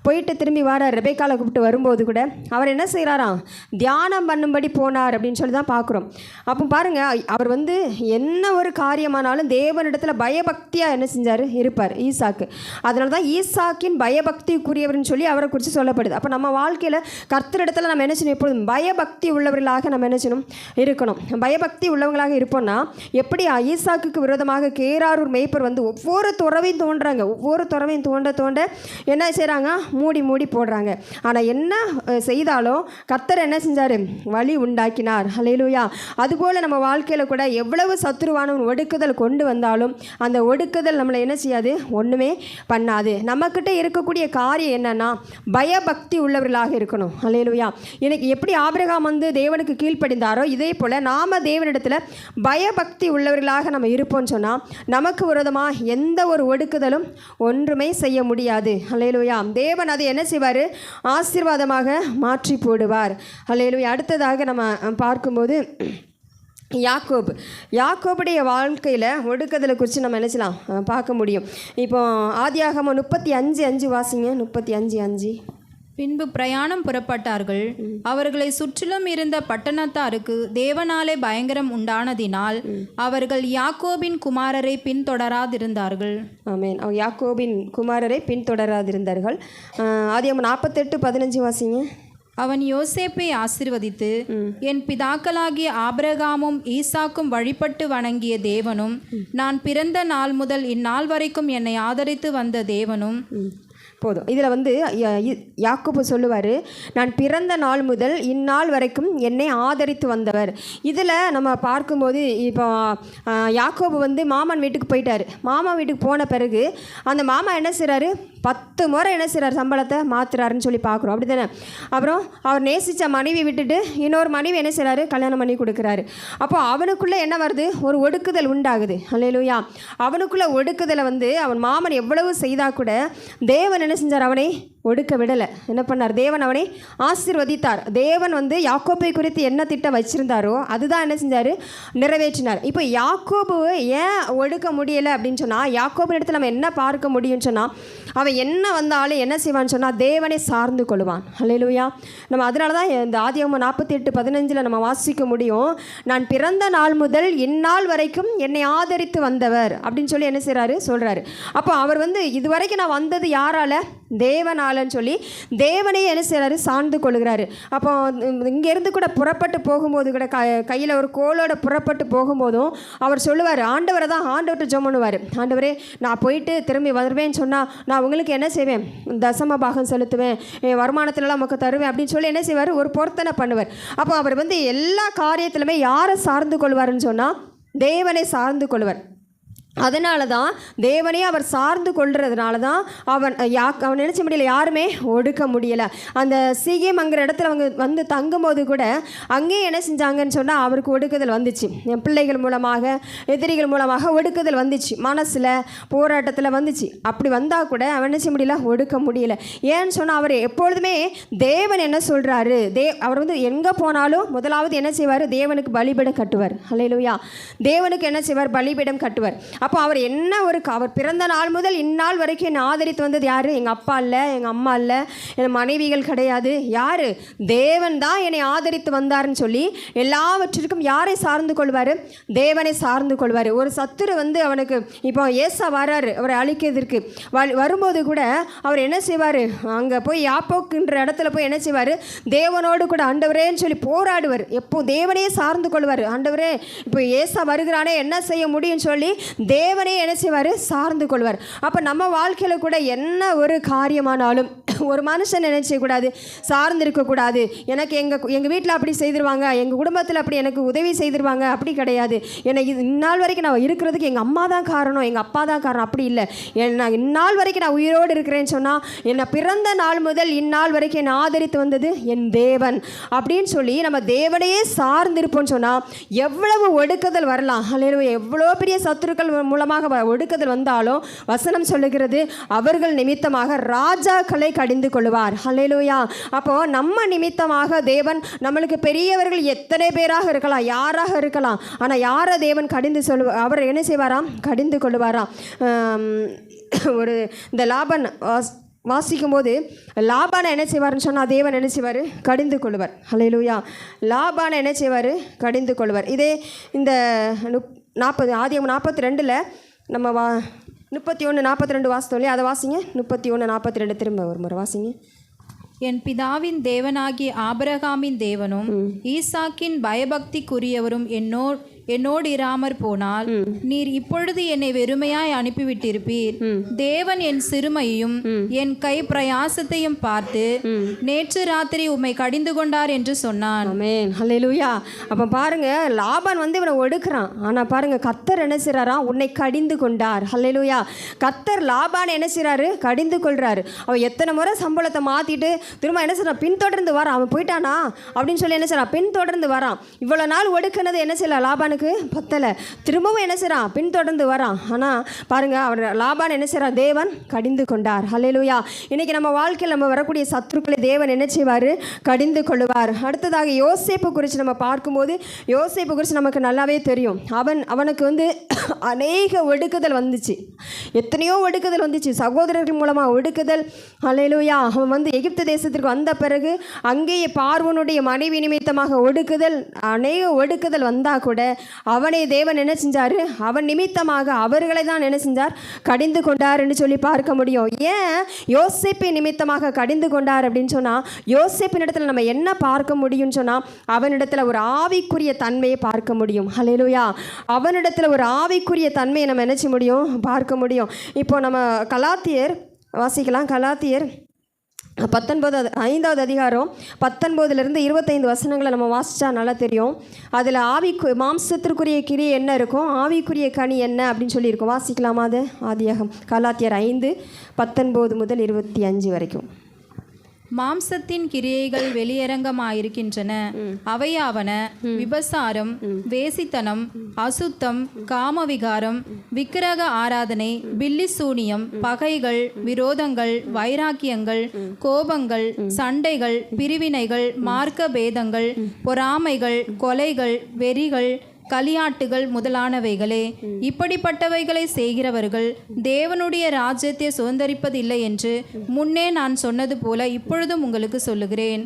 போயிட்டு திரும்பி வரார், ரெபேக்காலை கூப்பிட்டு வரும்போது கூட அவர் என்ன செய்கிறாராம்? தியானம் பண்ணும்படி போனார் அப்படின்னு சொல்லி தான் பார்க்குறோம். அப்போ பாருங்கள், அவர் வந்து என்ன ஒரு காரியமானாலும் தேவனிடத்தில் பயபக்தியாக என்ன செஞ்சார்? இருப்பார் ஈசாக்கு. அதனால தான் ஈசாக்கின் பயபக்திக்குரியவர்னு சொல்லி அவரை குறித்து சொல்லப்படுது. அப்போ நம்ம வாழ்க்கையில் கர்த்தரிடத்தில் நம்ம என்ன செய்யணும்? எப்பொழுதும் பயபக்தி உள்ளவர்களாக நம்ம என்ன செய்யணும்? இருக்கணும். பயபக்தி உள்ளவங்களாக இருப்போம்னா, எப்படி ஈசாக்குக்கு விரோதமாக கேராரூர் மேய்ப்பர் வந்து ஒவ்வொரு துறவையும் தோன்றாங்க, ஒவ்வொரு துறவையும் தோண்ட என்ன செய்கிறாங்க? மூடி போடுறாங்க. ஆனால் என்ன செய்தாலும் கர்த்தர் என்ன செஞ்சார்? வழி உண்டாக்கினார். ஹல்லேலூயா. அதுபோல் நம்ம வாழ்க்கையில் கூட எவ்வளவு சத்துருவானவன் ஒடுக்குதல் கொண்டு வந்தாலும் அந்த ஒடுக்குதல் நம்மளை என்ன செய்யாது? ஒன்றுமே பண்ணாது. நம்மக்கிட்ட இருக்கக்கூடிய காரியம் என்னன்னா, பயபக்தி உள்ளவர்களாக இருக்கணும். ஹல்லேலூயா. இன்னைக்கு எப்படி ஆபிரகாம் வந்து தேவனுக்கு கீழ்ப்படிந்தாரோ, இதே போல் நாம் தேவனிடத்தில் பயபக்தி உள்ளவர்களாக நம்ம இருப்போம்னு சொன்னால், நமக்கு விரோதமாக எந்த ஒரு ஒடுக்குதலும் ஒன்றுமே செய்ய முடியாது. ஹல்லேலூயா. தேவன் அதை என்ன செய்வார்? ஆசீர்வாதமாக மாற்றி போடுவார். ஹல்லேலூயா. அடுத்ததாக நம்ம பார்க்கும்போது யாக்கோபுடைய வாழ்க்கையில் ஒடுக்குதலை குறித்து நம்ம நினைச்சலாம் பார்க்க முடியும். இப்போ ஆதியாகமம் 35:5 வாசிங்க. 35:5. பின்பு பிரயாணம் புறப்பட்டார்கள். அவர்களை சுற்றிலும் இருந்த பட்டணத்தாருக்கு தேவனாலே பயங்கரம் உண்டானதினால் அவர்கள் யாக்கோபின் குமாரரை பின்தொடராதிருந்தார்கள். ஆமென். யாக்கோபின் குமாரரை பின்தொடராதிருந்தார்கள். ஆதியாகமம் 48:15 வாசிங்க. அவன் யோசேப்பை ஆசீர்வதித்து, என் பிதாக்களாகிய ஆபிரகாமும் ஈசாக்கும் வழிபட்டு வணங்கிய தேவனும், நான் பிறந்த நாள் முதல் இந்நாள் வரைக்கும் என்னை ஆதரித்து வந்த தேவனும். போதும். இதில் வந்து யாக்கோபு சொல்லுவார், நான் பிறந்த நாள் முதல் இந்நாள் வரைக்கும் என்னை ஆதரித்து வந்தவர். இதில் நம்ம பார்க்கும்போது, இப்போ யாக்கோபு வந்து மாமன் வீட்டுக்கு போயிட்டார். மாமா வீட்டுக்கு போன பிறகு அந்த மாமா என்ன செய்கிறாரு? 10 முறை என்ன செய்கிறார்? சம்பளத்தை மாற்றுறாருன்னு சொல்லி பார்க்குறோம். அப்படி தானே? அப்புறம் அவர் நேசித்த மனைவி விட்டுட்டு இன்னொரு மனைவி என்ன செய்கிறாரு? கல்யாணம் பண்ணி கொடுக்குறாரு. அப்போ அவனுக்குள்ளே என்ன வருது? ஒரு ஒடுக்குதல் உண்டாகுது. ஹல்லேலூயா. அவனுக்குள்ளே ஒடுக்குதலை வந்து அவன் மாமன் எவ்வளவு செய்தால் கூட தேவன் என்ன செஞ்சார்? அவனை ஒடுக்க விடலை. என்ன பண்ணார்? தேவன் அவனை ஆசீர்வதித்தார். தேவன் வந்து யாக்கோபை குறித்து என்ன திட்டம் வச்சுருந்தாரோ அதுதான் என்ன செஞ்சார்? நிறைவேற்றினார். இப்போ யாக்கோபு ஏன் ஒடுக்க முடியலை அப்படின்னு சொன்னால், யாக்கோபு இடத்துல நம்ம என்ன பார்க்க முடியும்னு சொன்னால், அவன் என்ன வந்தாலும் என்ன செய்வான்னு சொன்னால் தேவனை சார்ந்து கொள்வான். ஹல்லேலூயா. நம்ம அதனால தான் இந்த ஆதியாகமம் 48:15 நம்ம வாசிக்க முடியும், நான் பிறந்த நாள் முதல் இந்நாள் வரைக்கும் என்னை ஆதரித்து வந்தவர் அப்படின்னு சொல்லி என்ன செய்கிறாரு? சொல்கிறாரு. அப்போ அவர் வந்து இதுவரைக்கும் நான் வந்தது யாரால? தேவனாலன்னு சொல்லி தேவனே என்ன செய்கிறாரு? சார்ந்து கொள்கிறாரு. அப்போ இங்கேருந்து கூட புறப்பட்டு போகும்போது கூட கையில் ஒரு கோலோட புறப்பட்டு போகும்போதும் அவர் சொல்லுவார், ஆண்டவர்கிட்ட ஜெபம் பண்ணுவார். ஆண்டவரே, நான் போயிட்டு திரும்பி வருவேன்னு சொன்னால் நான் உங்களுக்கு என்ன செய்வேன்? தசம பாகம் செலுத்துவேன், என் வருமானத்திலலாம் நமக்கு தருவேன் அப்படின்னு சொல்லி என்ன செய்வார்? ஒரு பொருத்தனை பண்ணுவார். அப்போ அவர் வந்து எல்லா காரியத்திலுமே யாரை சார்ந்து கொள்வார்னு சொன்னால் தேவனை சார்ந்து கொள்வார். அதனால தான் தேவனே அவர் சார்ந்து கொள்றதுனால தான் அவன் நினச்ச முடியல, யாருமே ஒடுக்க முடியலை. அந்த சீகேம்ங்கிற இடத்துல அவங்க வந்து தங்கும்போது கூட அங்கேயும் என்ன செஞ்சாங்கன்னு சொன்னால் அவருக்கு ஒடுக்குதல் வந்துச்சு. பிள்ளைகள் மூலமாக, எதிரிகள் மூலமாக ஒடுக்குதல் வந்துச்சு, மனசில் போராட்டத்தில் வந்துச்சு. அப்படி வந்தால் கூட அவன் நினச்ச முடியல, ஒடுக்க முடியல. ஏன்னு சொன்னால் அவர் எப்பொழுதுமே தேவன் என்ன சொல்கிறாரு, அவர் வந்து எங்கே போனாலும் முதலாவது என்ன செய்வார்? தேவனுக்கு பலிபீடம் கட்டுவார். ஹல்லேலூயா. தேவனுக்கு என்ன செய்வார்? பலிபீடம் கட்டுவார். அப்போ அவர் என்ன அவர் பிறந்த நாள் முதல் இந்நாள் வரைக்கும் என்னை ஆதரித்து வந்தது யார்? எங்கள் அப்பா இல்லை, எங்கள் அம்மா இல்லை, என் மனைவிகள் கிடையாது. யார்? தேவன் தான் என்னை ஆதரித்து வந்தார்னு சொல்லி எல்லாவற்றிற்கும் யாரை சார்ந்து கொள்வார்? தேவனை சார்ந்து கொள்வார். ஒரு சத்துரு வந்து அவனுக்கு இப்போ ஏசா வராரு அவரை அழிக்கிறதுக்கு வரும்போது கூட அவர் என்ன செய்வார்? அங்கே போய் யாப்போக்குன்ற இடத்துல போய் என்ன செய்வார்? தேவனோடு கூட ஆண்டவரேன்னு சொல்லி போராடுவார். எப்போ தேவனையே சார்ந்து கொள்வார். ஆண்டவரே, இப்போ ஏசா வருகிறானே, என்ன செய்ய முடியும்னு சொல்லி தேவனே என்ன செய்வார்? சார்ந்து கொள்வார். அப்போ நம்ம வாழ்க்கையில் கூட என்ன ஒரு காரியமானாலும், ஒரு மனுஷன் நினைச்சக்கூடாது, சார்ந்து இருக்கக்கூடாது. எனக்கு எங்கள் வீட்டில் அப்படி செய்திருவாங்க, எங்கள் குடும்பத்தில் அப்படி எனக்கு உதவி செய்திருவாங்க, அப்படி கிடையாது. எனக்கு இந்நாள் வரைக்கும் நான் இருக்கிறதுக்கு எங்கள் அம்மா தான் காரணம், எங்கள் அப்பா தான் காரணம், அப்படி இல்லை. நான் இந்நாள் வரைக்கும் நான் உயிரோடு இருக்கிறேன்னு சொன்னால் என்னை பிறந்த நாள் முதல் இந்நாள் வரைக்கும் என்னை ஆதரித்து வந்தது என் தேவன் அப்படின்னு சொல்லி நம்ம தேவனையே சார்ந்திருப்போம்னு சொன்னால் எவ்வளவு ஒடுக்குதல் வரலாம். அல்லேலூயா. எவ்வளோ பெரிய சத்துருக்கள் மூலமாக ஒடுக்குதல் வந்தாலும் வசனம் சொல்லுகிறது அவர்கள் நிமித்தமாக ராஜாக்களை கடிந்து கொள்வார். அல்லேலூயா. அப்போ நம்ம நிமித்தமாக தேவன் நம்மளுக்கு பெரியவர்கள் எத்தனை பேராக இருக்கலாம், யாராக இருக்கலாம், ஆனால் யாரை தேவன் கடிந்து அவர் என்ன செய்வாராம்? கடிந்து கொள்வாராம். ஒரு இந்த லாபன் வாசிக்கும் போது லாபானை என்ன செய்வார்னு சொன்னால் தேவன் என்ன செய்வார்? கடிந்து கொள்வார். அல்லேலூயா. லாபானை என்ன செய்வார்? கடிந்து கொள்வார். இதே இந்த 40 ஆதியாகமம் 42 நம்ம 31:42 வாசித்தோம் இல்லையா? அதை வாசிங்க. 31:42 திரும்ப ஒரு முறை வாசிங்க. என் பிதாவின் தேவனாகிய ஆபிரகாமின் தேவனும் ஈசாக்கின் பயபக்திக்குரியவரும் என்னோடு இராமற் போனால் நீர் இப்பொழுது என்னை வெறுமையாய் அனுப்பிவிட்டிருப்பீர். தேவன் என் சிறுமையையும் என் கை பிரயாசத்தையும் பார்த்து நேற்று ராத்திரி உம்மை கடிந்து கொண்டார் என்று சொன்னான். ஆமென். அல்லேலூயா. அப்போ பாருங்க, லாபான் வந்து இவனை ஒடுக்குறான். ஆனால் பாருங்க, கர்த்தர் என்ன செய்றாராம்? உன்னை கடிந்து கொண்டார். அல்லேலூயா. கர்த்தர் லாபான் என்ன செய்றாரு? கடிந்து கொள்றாரு. அவன் எத்தனை முறை சம்பளத்தை மாற்றிட்டு திரும்ப என்ன செய்றான்? பின்தொடர்ந்து வரான். அவன் போயிட்டானா அப்படின்னு சொல்லி என்ன செய்றான்? பின்தொடர்ந்து வரான். இவ்வளோ நாள் ஒடுக்குனது என்ன செய்யலாம்? லாபானுக்கு பத்தலை. திரும்பவும் என்ன செய்றான்? பின்தொடர்ந்து வரான். ஆனால் பாருங்க, அவர் லாபான் என்ன செய்றார்? தேவன் கடிந்து கொண்டார். அல்லேலூயா. இன்னைக்கு நம்ம வாழ்க்கையில் நம்ம வரக்கூடிய சத்துருக்களை தேவன் என்ன செய்வார்? கடிந்து கொள்வார். அடுத்ததாக யோசேப்பு குறித்து நம்ம பார்க்கும்போது யோசேப்பு குறித்து நமக்கு நல்லாவே தெரியும். அவனுக்கு வந்து அநேக ஒடுக்குதல் வந்துச்சு, எத்தனையோ ஒடுக்குதல் வந்துச்சு, சகோதரர்கள் மூலமாக ஒடுக்குதல். அல்லேலூயா. அவன் வந்து எகிப்து தேசத்திற்கு வந்த பிறகு அங்கேயே பார்வோனுடைய மனைவி நிமித்தமாக ஒடுக்குதல், அநேக ஒடுக்குதல் வந்தால் கூட அவனை தேவன் என்ன செஞ்சார்? அவன் நிமித்தமாக அவர்களை தான் என்ன செஞ்சார்? கடிந்து கொண்டார் என்று சொல்லி பார்க்க முடியும். ஏன் யோசேப்பை நிமித்தமாக கடிந்து கொண்டார் அப்படின்னு சொன்னால், யோசேப்பின் இடத்துல நம்ம என்ன பார்க்க முடியும்னு சொன்னால், அவனிடத்தில் ஒரு ஆவிக்குரிய தன்மையை பார்க்க முடியும். அல்லேலூயா. அவனிடத்தில் ஒரு ஆவிக்குரிய தன்மையை நம்ம நினைச்ச முடியும், பார்க்க முடியும். இப்போ நம்ம கலாத்தியர் வாசிக்கலாம். கலாத்தியர் 5வது அதிகாரம் 19 25 வசனங்களை நம்ம வாசித்தா நல்லா தெரியும். அதில் மாம்சத்திற்குரிய கிரியை என்ன இருக்கும், ஆவிக்குரிய கனி என்ன அப்படின்னு சொல்லியிருக்கோம். வாசிக்கலாமா? அது ஆதியாகமம் கலாத்தியர் 5:19 முதல் 25 வரைக்கும். மாம்சத்தின் கிரியைகள் வெளியரங்கமாயிருக்கின்றன. அவையாவன விபசாரம், வேசித்தனம், அசுத்தம், காமவிகாரம், விக்கிரக ஆராதனை, பில்லிசூனியம், பகைகள், விரோதங்கள், வைராக்கியங்கள், கோபங்கள், சண்டைகள், பிரிவினைகள், மார்க்க பேதங்கள், பொறாமைகள், கொலைகள், வெறிகள், களியாட்டுகள் முதலானவைகளே. இப்படிப்பட்டவைகளை செய்கிறவர்கள் தேவனுடைய ராஜ்யத்தை சுதந்தரிப்பதில்லை என்று முன்னே நான் சொன்னது போல இப்பொழுதும் உங்களுக்கு சொல்லுகிறேன்.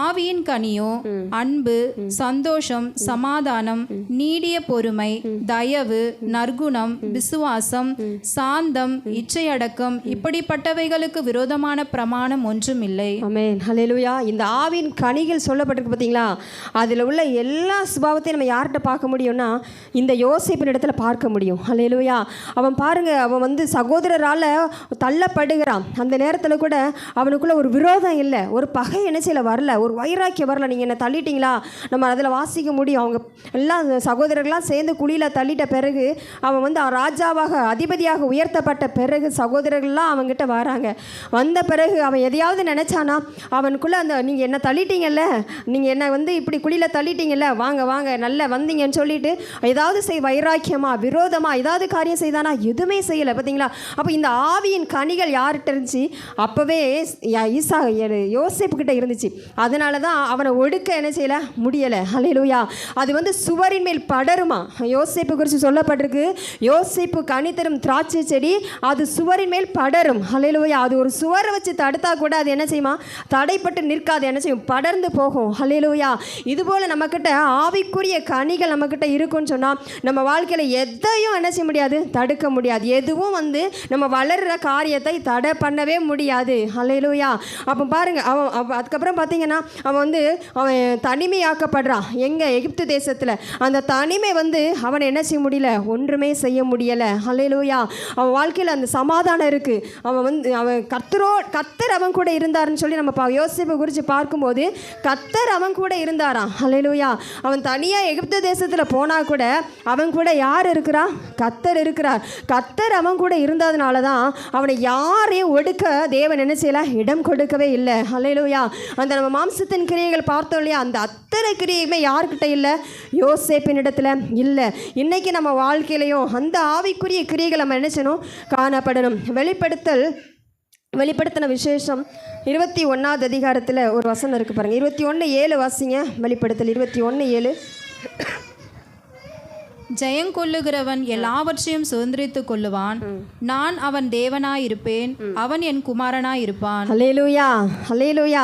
ஆவியின் கனியோ அன்பு, சந்தோஷம், சமாதானம், நீடிய பொறுமை, தயவு, நற்குணம், விசுவாசம், சாந்தம், இச்சையடக்கம், இப்படிப்பட்டவைகளுக்கு விரோதமான பிரமாணம் ஒன்றும் இல்லை. ஆமென். அல்லேலூயா. இந்த ஆவின் கனிகள் சொல்லப்பட்டிருக்கு பார்த்தீங்களா? அதில் உள்ள எல்லா சுபாவத்தையும் நம்ம யார்கிட்ட பார்க்க முடியும்னா இந்த யோசேப்பின் இடத்துல பார்க்க முடியும். அல்லேலூயா. அவன் பாருங்க, அவன் வந்து சகோதரரால் தள்ளப்படுகிறான். அந்த நேரத்தில் கூட அவனுக்குள்ள ஒரு விரோதம் இல்லை, ஒரு பகை என்ன செய்யல வரல, ஒரு வைராக்கியம் வரல. நீங்கள் என்ன தள்ளிட்டீங்களா? நம்ம அதில் வாசிக்க முடியும். அவங்க எல்லாம் சகோதரர்களாம் சேர்ந்து குழியில் தள்ளிட்ட பிறகு அவன் வந்து ராஜாவாக அதிபதியாக உயர்த்தப்பட்ட பிறகு சகோதரர்கள்லாம் அவங்ககிட்ட வராங்க. வந்த பிறகு அவன் எதையாவது நினச்சானா அவனுக்குள்ளே அந்த நீங்கள் என்ன தள்ளிட்டீங்கல்ல, நீங்கள் என்ன வந்து இப்படி குழியில் தள்ளிட்டீங்கல்ல, வாங்க வாங்க நல்ல வந்தீங்கன்னு சொல்லிட்டு ஏதாவது வைராக்கியமா விரோதமாக ஏதாவது காரியம் செய்தானா? எதுவுமே செய்யலை. பார்த்தீங்களா? அப்போ இந்த ஆவியின் கனிகள் யார்கிட்ட இருந்துச்சு? அப்போவே யோசேப்புக்கிட்ட இருந்துச்சு. அதனால தான் அவனை ஒடுக்க என்ன செய்யலை? முடியலை. அல்லேலூயா. அது வந்து சுவரின் மேல் படருமா? யோசேப்பு குறித்து சொல்லப்பட்டிருக்கு, யோசேப்பு கனி தரும் திராட்சை செடி அது சுவரின் மேல் படரும். அல்லேலூயா. அது ஒரு சுவரை வச்சு தடுத்தா கூட அது என்ன செய்யுமா? தடைப்பட்டு நிற்காது, என்ன செய்யும்? படர்ந்து போகும். அல்லேலூயா. இதுபோல் நம்மக்கிட்ட ஆவிக்குரிய கனிகள் நம்மக்கிட்ட இருக்குன்னு சொன்னால் நம்ம வாழ்க்கையில் எதையும் என்ன செய்ய முடியாது? தடுக்க முடியாது. எதுவும் வந்து நம்ம வளர்கிற காரியத்தை தடை பண்ணவே முடியாது. அல்லேலூயா. அப்போ பாருங்கள், அதுக்கப்புறம் பார்த்தீங்கன்னா பார்த்தீங்கன்னா அவன் தனிமையாக்கப்படுறான். எங்கே? எகிப்து தேசத்தில். அந்த தனிமை அவனை என்ன செய்ய முடியல? ஒன்றுமே செய்ய முடியலை. ஹல்லேலூயா. அவன் வாழ்க்கையில் அந்த சமாதானம் இருக்குது. அவன் கர்த்தர் அவன் கூட இருந்தாருன்னு சொல்லி நம்ம யோசேப்பை குறித்து பார்க்கும்போது கர்த்தர் அவன் கூட இருந்தாராம். ஹல்லேலூயா. அவன் தனியாக எகிப்து தேசத்தில் போனால் கூட அவன் கூட யார் இருக்கிறா? கர்த்தர் இருக்கிறார். கர்த்தர் அவன் கூட இருந்ததுனால தான் அவனை யாரையும் ஒடுக்க தேவன் என்ன செய்யல? இடம் கொடுக்கவே இல்லை. ஹல்லேலூயா. அந்த நம்ம மாம்சத்தின் கிரியைகள் பார்த்தோம் இல்லையா? அந்த அத்தனை கிரியையுமே யார்கிட்ட இல்லை? யோசேப்பின் இடத்துல இல்லை. இன்னைக்கு நம்ம வாழ்க்கையிலையும் அந்த ஆவிக்குரிய கிரியைகள் நம்ம என்ன செய்யணும்? காணப்படணும். வெளிப்படுத்தின விசேஷம் 21வது அதிகாரத்தில் ஒரு வசனம் இருக்குது பாருங்கள். 21:7 வாசிங்க. வெளிப்படுத்தல் 21:7. ஜெயங்கொள்ளுகிறவன் எல்லாவற்றையும் சுதந்திரித்துக் கொள்ளுவான். நான் அவன் தேவனாயிருப்பேன், அவன் என் குமாரனாயிருப்பான். ஹல்லேலூயா, ஹல்லேலூயா.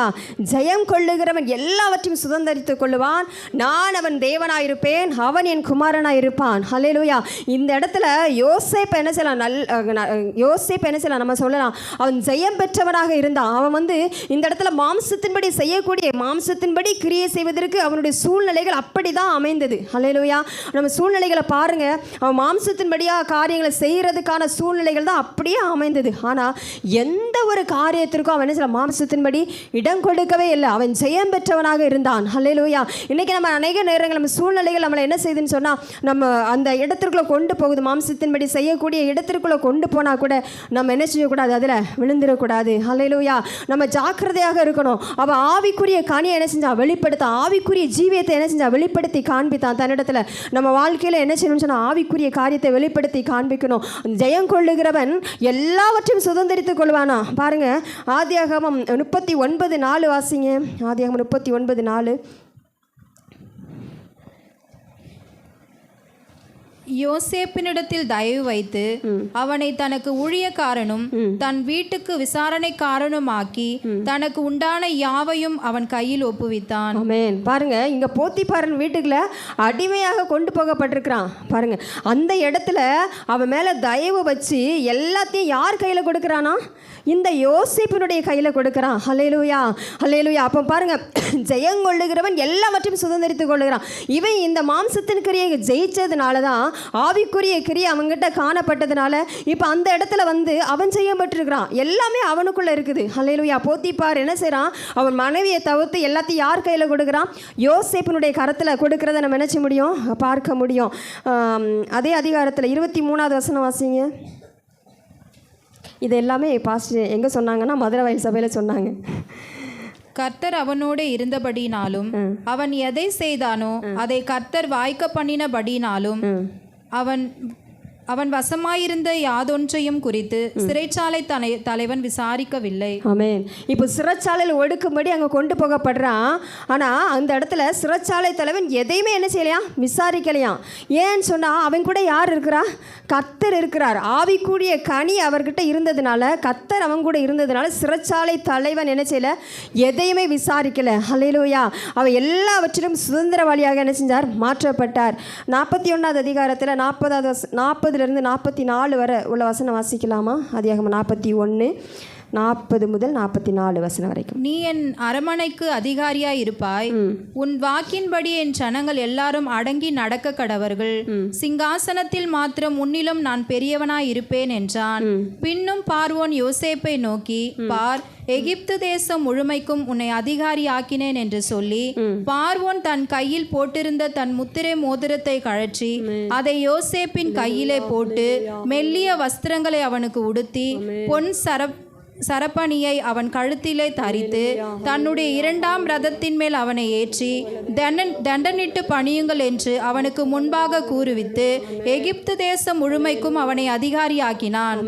ஜெயம் கொள்ளுகிறவன் எல்லாவற்றையும் சுதந்திரித்துக் கொள்ளுவான். நான் அவன் தேவனாயிருப்பேன், அவன் என் குமாரனாயிருப்பான். ஹல்லேலூயா. இந்த இடத்துல யோசேப்பு என்ன செய்யலாம்? நம்ம சொல்லலாம், அவன் ஜெயம் பெற்றவனாக இருந்தான். அவன் இந்த இடத்துல மாம்சத்தின்படி செய்யக்கூடிய, மாம்சத்தின்படி கிரியை செய்வதற்கு அவனுடைய சூழ்நிலைகள் அப்படி தான் அமைந்தது. ஹல்லேலூயா. நம்ம சூழ்நிலைகள் பாருங்க, அவன் மாம்சத்தின்படியாக காரியங்களை செய்யறதுக்கான சூழ்நிலைகள் தான் அப்படியே அமைந்தது. ஆனால் எந்த ஒரு காரியத்திற்கும் அவன் என்ன செய்யலாம்? மாம்சத்தின்படி இடம் கொடுக்கவே இல்லை. அவன் ஜெயம் பெற்றவனாக இருந்தான். ஹல்லேலூயா. இன்னைக்கு நம்ம அநேக நேரங்கள் நம்ம சூழ்நிலைகள் நம்மளை என்ன செய்யுதுன்னு சொன்னால் நம்ம அந்த இடத்திற்குள்ளே கொண்டு போகுது. மாம்சத்தின்படி செய்யக்கூடிய இடத்திற்குள்ளே கொண்டு போனால் கூட நம்ம என்ன செய்யக்கூடாது? அதில் விழுந்துடக்கூடாது. ஹல்லேலூயா. நம்ம ஜாக்கிரதையாக இருக்கணும். அவன் ஆவிக்குரிய கனியை என்ன செஞ்சான்? வெளிப்படுத்தான். ஆவிக்குரிய ஜீவியத்தை என்ன செஞ்சான்? வெளிப்படுத்தி காண்பித்தான் தன்னிடத்தில். நம்ம வாழ்க்கையில் என்ன செய்யணும்னு சொன்னால் ஆவிக்குரிய காரியத்தை வெளிப்படுத்தி காண்பிக்கணும். ஜெயம் கொள்ளுகிறவன் எல்லாவற்றையும் சுதந்திரித்துக் கொள்வானா? பாருங்க, ஆதியாகமம் 39:4 வாசிங்க. ஆதியாகமம் 39:4. யோசேப்பினிடத்தில் தயவு வைத்து அவனை தனக்கு ஊழியக்காரனும் தன் வீட்டுக்கு விசாரணைக்காரனுமாக்கி தனக்கு உண்டான யாவையும் அவன் கையில் ஒப்புவித்தான். ஆமென். பாருங்க, இங்க போத்திபாரன் வீட்டுக்குள்ள அடிமையாக கொண்டு போகப்பட்டிருக்கிறான். பாருங்க, அந்த இடத்துல அவன் மேல தயவு வச்சு எல்லாத்தையும் யார் கையில கொடுக்கறானா? இந்த யோசேப்பினுடைய கையில் கொடுக்குறான். ஹல்லேலூயா, ஹல்லேலூயா. அப்போ பாருங்க, ஜெயங்கொள்ளுகிறவன் எல்லாவற்றையும் சுதந்திரித்துக் கொள்ளுகிறான். இவன் இந்த மாம்சத்தின் கிரியை ஜெயிச்சதுனால தான் ஆவிக்குரிய கிரியை அவங்ககிட்ட காணப்பட்டதுனால இப்போ அந்த இடத்துல அவன் செய்யப்பட்டிருக்கிறான். எல்லாமே அவனுக்குள்ளே இருக்குது. ஹல்லேலூயா. போத்திபார் என்ன செய்கிறான்? அவன் மனைவியை தவிர்த்து எல்லாத்தையும் யார் கையில் கொடுக்குறான்? யோசேப்பினுடைய கரத்தில் கொடுக்குறத நம்ம நினச்ச முடியும், பார்க்க முடியும். அதே அதிகாரத்தில் 23வது வசனம் வாசிங்க. இது எல்லாமே பாஸ்டர் எங்கே சொன்னாங்கன்னா மதுரை வயல் சபையில் சொன்னாங்க. கர்த்தர் அவனோடு இருந்தபடினாலும் அவன் எதை செய்தானோ அதை கர்த்தர் வாய்க்க பண்ணினபடினாலும் அவன் வசமாயிருந்த யாதொன்றையும் குறித்து சிறைச்சாலை தலைவன் விசாரிக்கவில்லை. ஆமென். இப்போ சிறைச்சாலையில் ஒடுக்கும்படி அங்கே கொண்டு போகப்படுறான். ஆனால் அந்த இடத்துல சிறைச்சாலை தலைவன் எதையுமே என்ன செய்யலையாம்? விசாரிக்கலையாம். ஏன்னு சொன்னால் அவன் கூட யார் இருக்கிறா? கர்த்தர் இருக்கிறார். ஆவிக்குரிய கனி அவர்கிட்ட இருந்ததுனால, கர்த்தர் அவன் கூட இருந்ததுனால சிறைச்சாலை தலைவன் என்ன செய்யலை? எதையுமே விசாரிக்கலை. ஹல்லேலூயா. அவன் எல்லாவற்றிலும் சுதந்திரவாளியாக என்ன செஞ்சார்? மாற்றப்பட்டார். 41வது அதிகாரத்தில் 40 44 வரை உள்ள வசனம் வாசிக்கலாமா? அதிகாரம் 41 40 முதல் 44 வசனம் வரைக்கும். நீ என் அரமனைக்கு அதிகாரியாய் இருப்பாய், உன் வாக்கின்படி என் ஜனங்கள் எல்லாரும் அடங்கி நடக்க கடவர்கள், சிங்காசனத்தில் மாத்திரம் உன்னிலும் நான் பெரியவனாய் இருப்பேன் என்றான். பின்னும் பார்வோன் யோசேப்பை நோக்கி, பார், எகிப்து தேசம் முழுமைக்கும் உன்னை அதிகாரி ஆக்கினேன் என்று சொல்லி பார்வோன் தன் கையில் போட்டிருந்த தன் முத்திரை மோதிரத்தை கழற்றி அதை யோசேப்பின் கையிலே போட்டு மெல்லிய வஸ்திரங்களை அவனுக்கு உடுத்தி பொன் சரப்பணியை அவன் கழுத்திலே தரித்து தன்னுடைய 2ஆம் ரதத்தின் மேல் அவனை ஏற்றி தண்டனிட்டு பணியுங்கள் என்று அவனுக்கு முன்பாக கூறுவித்து எகிப்து தேசம் முழுமைக்கும் அவனை அதிகாரியாக்கினான்.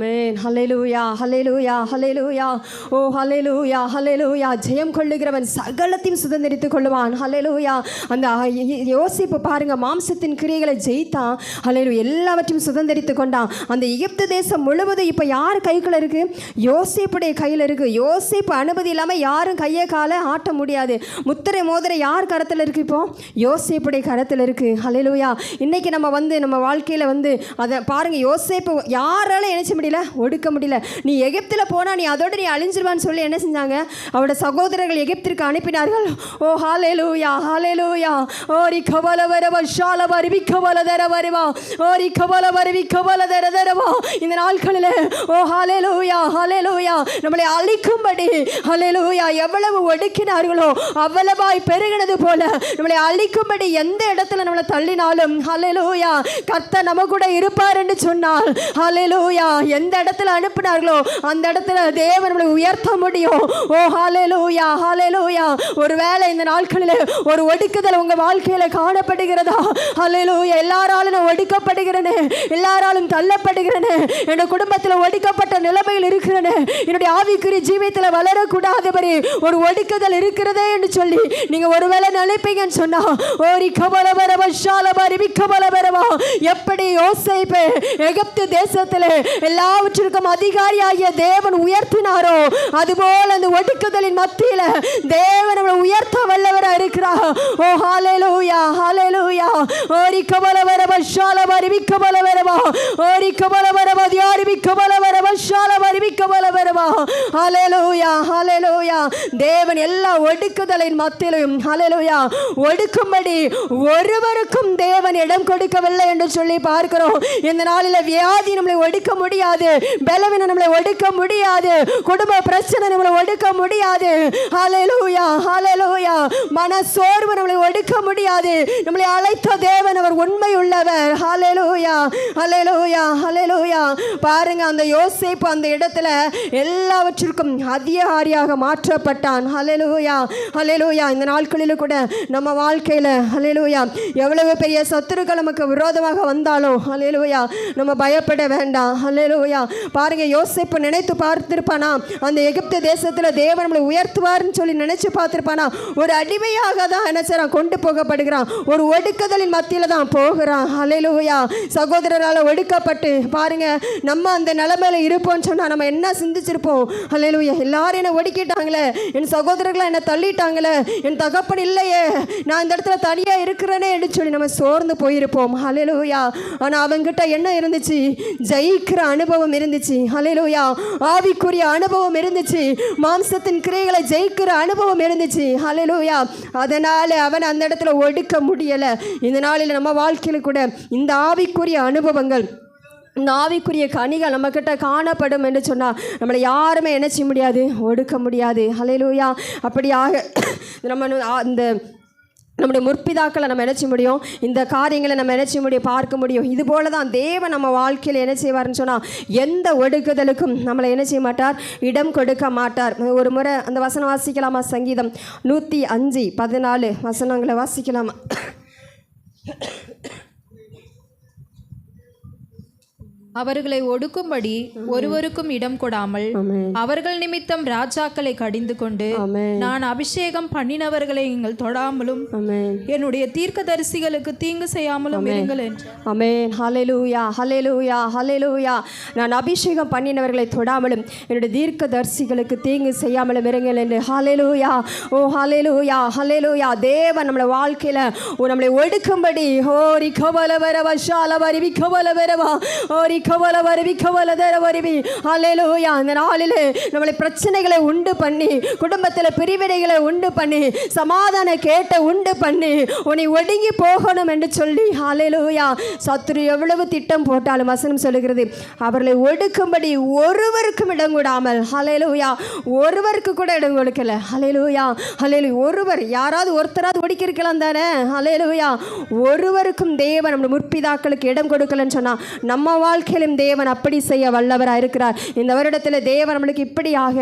ஹல்லேலூயா, ஹல்லேலூயா, ஹல்லேலூயா. ஓ ஹல்லேலூயா, ஹல்லேலூயா. ஜெயம் கொள்ளுகிறவன் சகலத்தையும் சுதந்திரித்துக் கொள்ளுவான். ஹல்லேலூயா. அந்த யோசிப்பு பாருங்க, மாம்சத்தின் கிரியைகளை ஜெயித்தான். ஹல்லேலூயா. எல்லாவற்றையும் சுதந்திரித்துக் கொண்டான். அந்த எகிப்து தேசம் முழுவதும் இப்போ யார் கைக்குள்ள இருக்கு? யோசிப்பு யோசேப்புடைய கையில் இருக்குது. யோசேப்பு அனுமதி இல்லாமல் யாரும் கையை காலை ஆட்ட முடியாது. முத்திரை மோதிரை யார் கரத்தில் இருக்குது? இப்போ யோசேப்புடைய கரத்தில் இருக்குது. ஹல்லேலூயா. இன்றைக்கி நம்ம வாழ்க்கையில் அதை பாருங்கள், யோசேப்பு யாரால நினைச்ச முடியல, ஒடுக்க முடியல. நீ எகிப்தில் போனால் நீ அதோடு நீ அழிஞ்சிருவான்னு சொல்லி என்ன செஞ்சாங்க? அவரோட சகோதரர்கள் எகிப்திற்கு அனுப்பினார்கள். ஓ ஹல்லேலூயா, ஹல்லேலூயா. ஓரி கவல வரவா ஷால வருவி கவல தர வருவா, ஓரி கவல வருவி கவல தர தரவா. இந்த நாட்களில் ஓ ஹல்லேலூயா, ஹல்லேலூயா, நம்மளை அழிக்கும்படி ஹல்லேலூயா எவ்வளவு ஒடுக்கினார்களோ அவ்வளவாய் பெருகினது போல நம்மளை அழிக்கும்படி எந்த இடத்துல நம்மளை தள்ளினாலும் ஹல்லேலூயா கர்த்தர் நம்ம கூட இருப்பார் என்று சொன்னால் ஹல்லேலூயா எந்த இடத்துல அனுப்பினார்களோ அந்த இடத்துல தேவன் நம்மளை உயர்த்த முடியும். ஓ ஹல்லேலூயா, ஹல்லேலூயா. ஒருவேளை இந்த நாட்களில் ஒரு ஒடுக்குதல் உங்க வாழ்க்கையில காணப்படுகிறதா? ஹல்லேலூயா. எல்லாராலும் நான் ஒடுக்கப்படுகிறேனே, எல்லாராலும் தள்ளப்படுகிறேனே, என்னோட குடும்பத்தில் ஒடுக்கப்பட்ட நிலைமையில் இருக்கிறேனே, என்னுடைய ஆவிக்குரிய ஜீவியத்தில் வளரக்கூடாதபடி ஒரு ஒடுக்குதல் இருக்கிறதே என்று சொல்லி நீங்க ஒருவேளை நினைப்பீங்கன்னு சொன்னா ஓரி கபல வரவா ஷால பரிவி கபல வரவா. எப்படி யோசேப்பு எகிப்து தேசத்தில் எல்லாவற்றிற்கும் அதிகாரியாகிய தேவன் உயர்த்தினாரோ அதுபோல் அந்த ஒடுக்குதலின் மத்தியில் தேவன் நம்மளை உயர்த்த வல்லவராக இருக்கிறார். ஓ ஹல்லேலூயா, ஹல்லேலூயா. ஓரி கபல வரவா ஷால பரிவி கபல வரவா, ஓரி கபல வரவா தியாரிவி கபல வரவா ஷால பரிவி கபல வரவா. ஹல்லேலூயா, ஹல்லேலூயா. தேவன் எல்லா ஒடுக்குதலின் மத்தியிலும் ஹல்லேலூயா ஒடுக்கும்படி ஒருவருக்கும் தேவன் இடம் கொடுக்கவில்லை என்று சொல்லி பார்க்கிறோம். இந்த நாளில் வியாதி நம்மளை ஒடுக்க முடியாது, பலவீனம் நம்மளை ஒடுக்க முடியாது, குடும்ப பிரச்சனை நம்மளை ஒடுக்க முடியாது. ஹல்லேலூயா, ஹல்லேலூயா. மன சோர்வு நம்மளை ஒடுக்க முடியாது. நம்மளை அழைத்த தேவன் அவர் உண்மை உள்ளவர். ஹல்லேலூயா, ஹல்லேலூயா, ஹல்லேலூயா. பாருங்க, அந்த யோசேப்பு அந்த இடத்துல எல்லாவற்றிற்கும் அதிகாரியாக மாற்றப்பட்டான். ஹல்லேலூயா, ஹல்லேலூயா. இந்த நாட்களில் கூட நம்ம வாழ்க்கையில் ஹல்லேலூயா எவ்வளவு பெரிய சத்துருக்கள் நமக்கு விரோதமாக வந்தாலும் ஹல்லேலூயா நம்ம பயப்பட வேண்டாம். ஹல்லேலூயா. பாருங்க, யோசேப்பு நினைத்து பார்த்திருப்பானா அந்த எகிப்து தேசத்தில் தேவன் நம்மளை உயர்த்துவார்னு சொல்லி நினைச்சு பார்த்திருப்பானா? ஒரு அடிமையாக தான் என்ன செய்றான்? கொண்டு போகப்படுகிறான். ஒரு ஒடுக்குதலின் மத்தியில் தான் போகிறான். ஹல்லேலூயா. சகோதரரால் ஒடுக்கப்பட்டு பாருங்க, நம்ம அந்த நிலைமையில இருப்போம்னு சொன்னால் நம்ம என்ன சிந்திச்சிருப்போம்? ஹல்லேலூயா. எல்லாரும் என்னை ஒடுக்கிட்டாங்களே, என் சகோதரர்களை என்னை தள்ளிட்டாங்களே, என் தகப்பன் இல்லையே, நான் இந்த இடத்துல தனியாக இருக்கிறேனே என்று சொல்லி நம்ம சோர்ந்து போயிருப்போம். ஹல்லேலூயா. ஆனால் அவங்கிட்ட என்ன இருந்துச்சு? ஜெயிக்கிற அனுபவம் இருந்துச்சு. ஹல்லேலூயா. ஆவிக்குரிய அனுபவம் இருந்துச்சு, மாம்சத்தின் கிரியைகளை ஜெயிக்கிற அனுபவம் இருந்துச்சு. ஹல்லேலூயா. அதனால் அவன் அந்த இடத்துல ஒடுக்க முடியலை. இந்த நாளில் நம்ம வாழ்க்கையில் கூட இந்த ஆவிக்குரிய அனுபவங்கள், இந்த ஆவிக்குரிய கனிகள் நம்மக்கிட்ட காணப்படும் என்று சொன்னால் நம்மளை யாருமே என்ன செய்ய முடியாது? ஒடுக்க முடியாது. ஹல்லேலூயா. அப்படியாக இந்த நம்முடைய முற்பிதாக்களை நம்ம நினைச்ச முடியும், இந்த காரியங்களை நம்ம நினைச்ச முடியும், பார்க்க முடியும். இது போல தான் தேவன் நம்ம வாழ்க்கையில் என்ன செய்வார்னு சொன்னால் எந்த ஒடுக்குதலுக்கும் நம்மளை என்ன செய்ய மாட்டார்? இடம் கொடுக்க மாட்டார். ஒரு முறை அந்த வசனம் வாசிக்கலாமா? சங்கீதம் 105:14 வசனங்களை வாசிக்கலாமா? அவர்களை ஒடுக்கும்படி ஒருவருக்கும் இடம் கொடாமல் அவர்கள் நிமித்தம் ராஜாக்களை கடிந்து கொண்டு நான் அபிஷேகம் பண்ணினவர்களை நீங்கள் தொடாமலும் என்னுடைய தீர்க்கதரிசிகளுக்கு தீங்கு செய்யாமலும் இருங்கள் என்று. ஆமென். ஹல்லேலூயா, ஹல்லேலூயா, ஹல்லேலூயா. நான் அபிஷேகம் பண்ணினவர்களை தொடாமலும் என்னுடைய தீர்க்கதரிசிகளுக்கு தீங்கு செய்யாமலும் இருங்கள் என்று. ஹல்லேலூயா. ஓ ஹல்லேலூயா, ஹல்லேலூயா. தேவன் நம்மளை வாழ்க்கையில் நம்மளை ஒடுக்கும்படி ஓரி கவல வரவா ஷால வருவி கவல வரவா ஓரி கவல வருவி கவல தர வருவி. ஹல்லேலூயா. இந்த நாளிலே நம்மளை பிரச்சனைகளை உண்டு பண்ணி, குடும்பத்தில் பிரிவினைகளை உண்டு பண்ணி, சமாதான கேட்ட உண்டு பண்ணி உன்னை ஒடுங்கி போகணும் என்று சொல்லி ஹல்லேலூயா சத்துரு எவ்வளவு திட்டம் போட்டாலும் வசனம் சொல்லுகிறது அவர்களை ஒடுக்கும்படி ஒருவருக்கும் இடம் கொடாமல். ஹல்லேலூயா. ஒருவருக்கு கூட இடம் கொடுக்கல. ஹல்லேலூயா, ஹல்லேலூயா. ஒருவர், யாராவது ஒருத்தராவது ஒடுக்கியிருக்கலாம் தானே? ஹல்லேலூயா. ஒருவருக்கும் தேவன் நம்முடைய முற்பிதாக்களுக்கு இடம் கொடுக்கலன்னு சொன்னால் நம்ம வாழ்க்கையிலும் தேவன் அப்படி செய்ய வல்லவராக இருக்கிறார். இந்த வருடத்தில் தேவன் நம்மளுக்கு இப்படியாக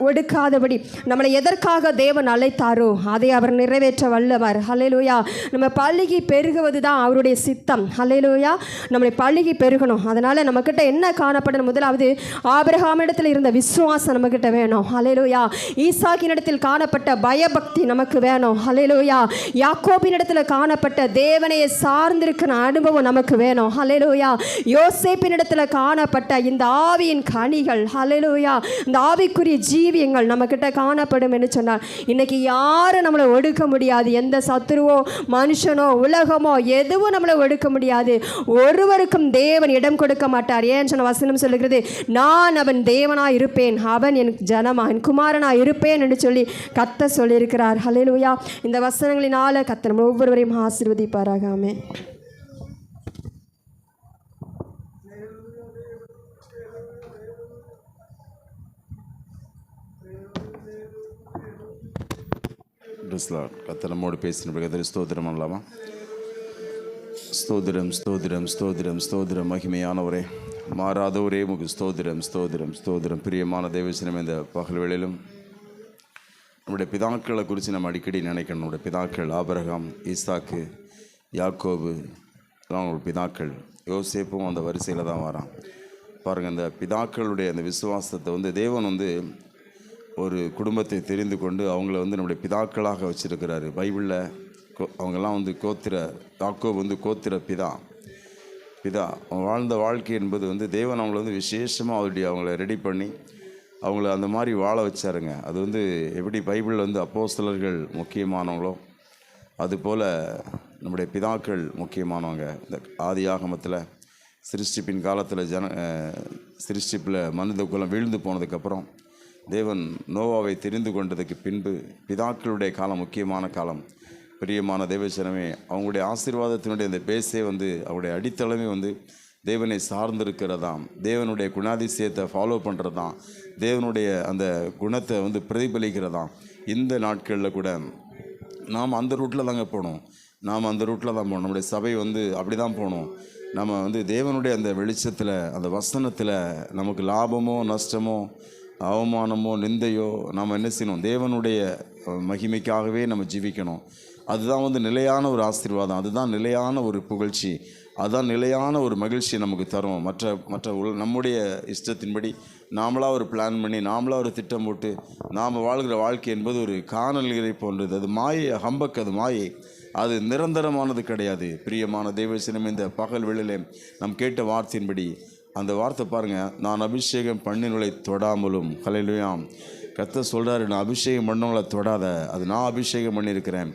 ஒடுக்காதபடி நம்மளை எதற்காக தேவன் அழைத்தாரோ அதை அவர் நிறைவேற்ற வல்லவர். ஹல்லேலூயா. நம்ம பழுகி பெருகுவது தான் அவருடைய சித்தம். ஹல்லேலூயா. நம்மளை பழுகி பெருகணும். அதனால் நம்மக்கிட்ட என்ன காணப்படணும்? முதலாவது ஆபிரகாமிடத்தில் இருந்த விசுவாசம் நம்மக்கிட்ட வேணும். ஹல்லேலூயா. ஈசாக்கினிடத்தில் காணப்பட்ட பயபக்தி நமக்கு வேணும். ஹல்லேலூயா. யாக்கோபினிடத்தில் காணப்பட்ட தேவனையை சார்ந்திருக்கிற அனுபவம் நமக்கு வேணும். ஹல்லேலூயா. யோசேப்பினிடத்தில் காணப்பட்ட இந்த ஆவியின் கனிகள், ஹல்லேலூயா, இந்த ஆவிக்குரிய ஜீவியங்கள் நம்மக்கிட்ட காணப்படும் என்று சொன்னால் இன்றைக்கி யாரும் நம்மளை ஒடுக்க முடியாது. எந்த சத்துருவோ மனுஷனோ உலகமோ எதுவும் நம்மளை ஒடுக்க முடியாது. ஒருவருக்கும் தேவன் இடம் கொடுக்க மாட்டார். ஏன்னு சொன்ன வசனம் சொல்லுகிறது, நான் அவன் தேவனாக இருப்பேன், அவன் என் ஜனமா என் குமாரனாக இருப்பேன் என்று சொல்லி கர்த்தர் சொல்லியிருக்கிறார். ஹல்லேலூயா. இந்த வசனங்களினால கர்த்தர் நம்ம ஒவ்வொருவரையும் ஆசீர்வதிப்பாராக. ஆமென். கர்த்தர் நம்மோடு பேசின ஸ்தோத்திரம் பண்ணலாமா? ஸ்தோத்திரம் ஸ்தோத்திரம் ஸ்தோத்திரம் ஸ்தோத்திரம். மகிமையானவரே, மாறாதவரே, உமக்கு ஸ்தோத்திரம் ஸ்தோத்திரம் ஸ்தோத்திரம். பிரியமான தேவசனம், இந்த பகல் வேளையிலும் நம்முடைய பிதாக்களை குறித்து நம்ம அடிக்கடி நினைக்கணும். நம்முடைய பிதாக்கள் ஆபிரகாம், ஈசாக்கு, யாக்கோபு, அவங்களோட பிதாக்கள். யோசேப்பும் அந்த வரிசையில் தான் வரான். பாருங்கள், அந்த பிதாக்களுடைய அந்த விசுவாசத்தை தேவன் ஒரு குடும்பத்தை தெரிந்து கொண்டு அவங்கள நம்முடைய பிதாக்களாக வச்சுருக்கிறாரு. பைபிளில் அவங்கெல்லாம் கோத்திர, யாக்கோபு கோத்திர பிதா. அவன் வாழ்ந்த வாழ்க்கை என்பது தேவன் அவங்கள விசேஷமாக அவங்கள ரெடி பண்ணி அவங்கள அந்த மாதிரி வாழ வச்சாருங்க. அது எப்படி பைபிளில் அப்போஸ்தலர்கள் முக்கியமானவங்களோ அதுபோல் நம்முடைய பிதாக்கள் முக்கியமானவங்க. இந்த ஆதி ஆகமத்தில் சிருஷ்டிப்பின் காலத்தில் சிருஷ்டிப்பில் மனித குலம் வீழ்ந்து போனதுக்கப்புறம் தேவன் நோவாவை தெரிந்து கொண்டதுக்கு பின்பு பிதாக்களுடைய காலம் முக்கியமான காலம். பிரியமான தேவசனமே, அவங்களுடைய ஆசீர்வாதத்தினுடைய அந்த பேஸே அவங்களுடைய அடித்தளமே தேவனை சார்ந்திருக்கிறதாம். தேவனுடைய குணாதிசயத்தை ஃபாலோ பண்ணுறதாம். தேவனுடைய அந்த குணத்தை பிரதிபலிக்கிறதாம். இந்த நாட்களில் கூட நாம் அந்த ரூட்டில் தாங்க போகணும். நம்முடைய சபை அப்படி தான் போகணும். நம்ம தேவனுடைய அந்த வெளிச்சத்தில், அந்த வசனத்தில் நமக்கு லாபமோ நஷ்டமோ அவமானமோ நிந்தையோ நாம் என்ன செய்யணும்? தேவனுடைய மகிமைக்காகவே நம்ம ஜீவிக்கணும். அதுதான் நிலையான ஒரு ஆசீர்வாதம், அதுதான் நிலையான ஒரு புகழ்ச்சி, அதுதான் நிலையான ஒரு மகிழ்ச்சி நமக்கு தரும். மற்ற நம்முடைய இஷ்டத்தின்படி நாமளாக ஒரு பிளான் பண்ணி நாமளாக ஒரு திட்டம் போட்டு நாம் வாழ்கிற வாழ்க்கை என்பது ஒரு காணல்களை போன்றது. அது மாயை, ஹம்பக், அது மாயை, அது நிரந்தரமானது கிடையாது. பிரியமான தேவசனம், இந்த பகல் வேளையிலே நாம் கேட்ட வார்த்தையின்படி அந்த வார்த்தை பாருங்கள், நான் அபிஷேகம் பண்ணினவளை தொடாமலும். ஹல்லேலூயா. கர்த்தர் சொல்கிறாரு, நான் அபிஷேகம் பண்ணவங்களை தொடாத, அது நான் அபிஷேகம் பண்ணியிருக்கிறேன்.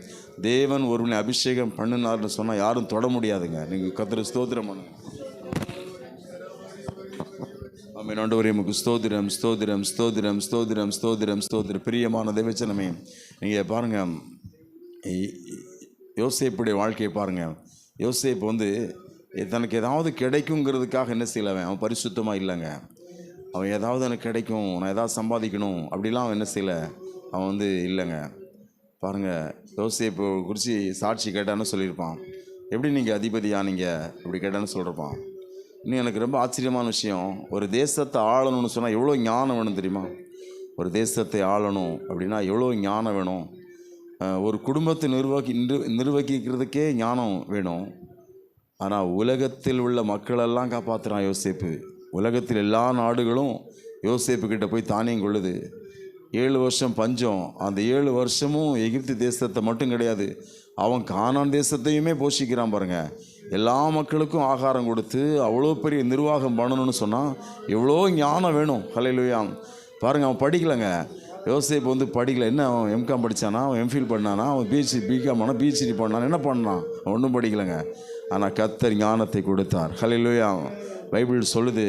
தேவன் ஒருவனை அபிஷேகம் பண்ணினார்னு சொன்னால் யாரும் தொட முடியாதுங்க. நீங்கள் கர்த்தர் ஸ்தோத்திரம் பண்ணுங்க. ஆமென். ஆண்டவரே, உமக்கு ஸ்தோத்திரம் ஸ்தோத்திரம் ஸ்தோத்திரம் ஸ்தோத்திரம் ஸ்தோத்திரம் ஸ்தோத்திரம். பிரியமான தேவச்சனமே, நீங்கள் பாருங்கள், யோசேப்புடைய வாழ்க்கையை பாருங்கள். யோசேப்பு தனக்கு ஏதாவது கிடைக்குங்கிறதுக்காக என்ன செய்யலவன்? அவன் பரிசுத்தமாக இல்லைங்க. அவன் ஏதாவது எனக்கு கிடைக்கும், நான் ஏதாவது சம்பாதிக்கணும் அப்படிலாம் அவன் என்ன செய்யலை. அவன் இல்லைங்க. பாருங்கள், யோசேப்பு குறித்து சாட்சி கேட்டான்னு சொல்லியிருப்பான். எப்படி நீங்கள் அதிபதியானீங்க அப்படி கேட்டான்னு சொல்லியிருப்பான். இன்னும் எனக்கு ரொம்ப ஆச்சரியமான விஷயம், ஒரு தேசத்தை ஆளணும்னு சொன்னால் எவ்வளோ ஞானம் வேணும் தெரியுமா? ஒரு தேசத்தை ஆளணும் அப்படின்னா எவ்வளோ ஞானம் வேணும். ஒரு குடும்பத்தை நிர்வகிக்கிறதுக்கே ஞானம் வேணும். ஆனால் உலகத்தில் உள்ள மக்களெல்லாம் காப்பாற்றுறான் யோசேப்பு. உலகத்தில் எல்லா நாடுகளும் யோசேப்புக்கிட்ட போய் தானியம் கொள்ளுது. 7 வருஷம் பஞ்சம். அந்த 7 வருஷமும் எகிப்து தேசத்தை மட்டும் கிடையாது, அவன் கானான் தேசத்தையுமே போஷிக்கிறான். பாருங்கள், எல்லா மக்களுக்கும் ஆகாரம் கொடுத்து அவ்வளோ பெரிய நிர்வாகம் பண்ணணும்னு சொன்னால் எவ்வளோ ஞானம் வேணும். ஹல்லேலூயா. பாருங்கள், அவன் படிக்கலைங்க. யோசேப்பு படிக்கலை. என்ன, அவன் எம்காம் படித்தானா, அவன் எம்ஃபில் பண்ணானா, அவன் பிகாம் பண்ணான், பிஹெச்டி பண்ணான், என்ன பண்ணான்? அவன் ஒன்றும் படிக்கலைங்க. ஆனால் கர்த்தர் ஞானத்தை கொடுத்தார். ஹல்லேலூயா. பைபிள் சொல்லுது,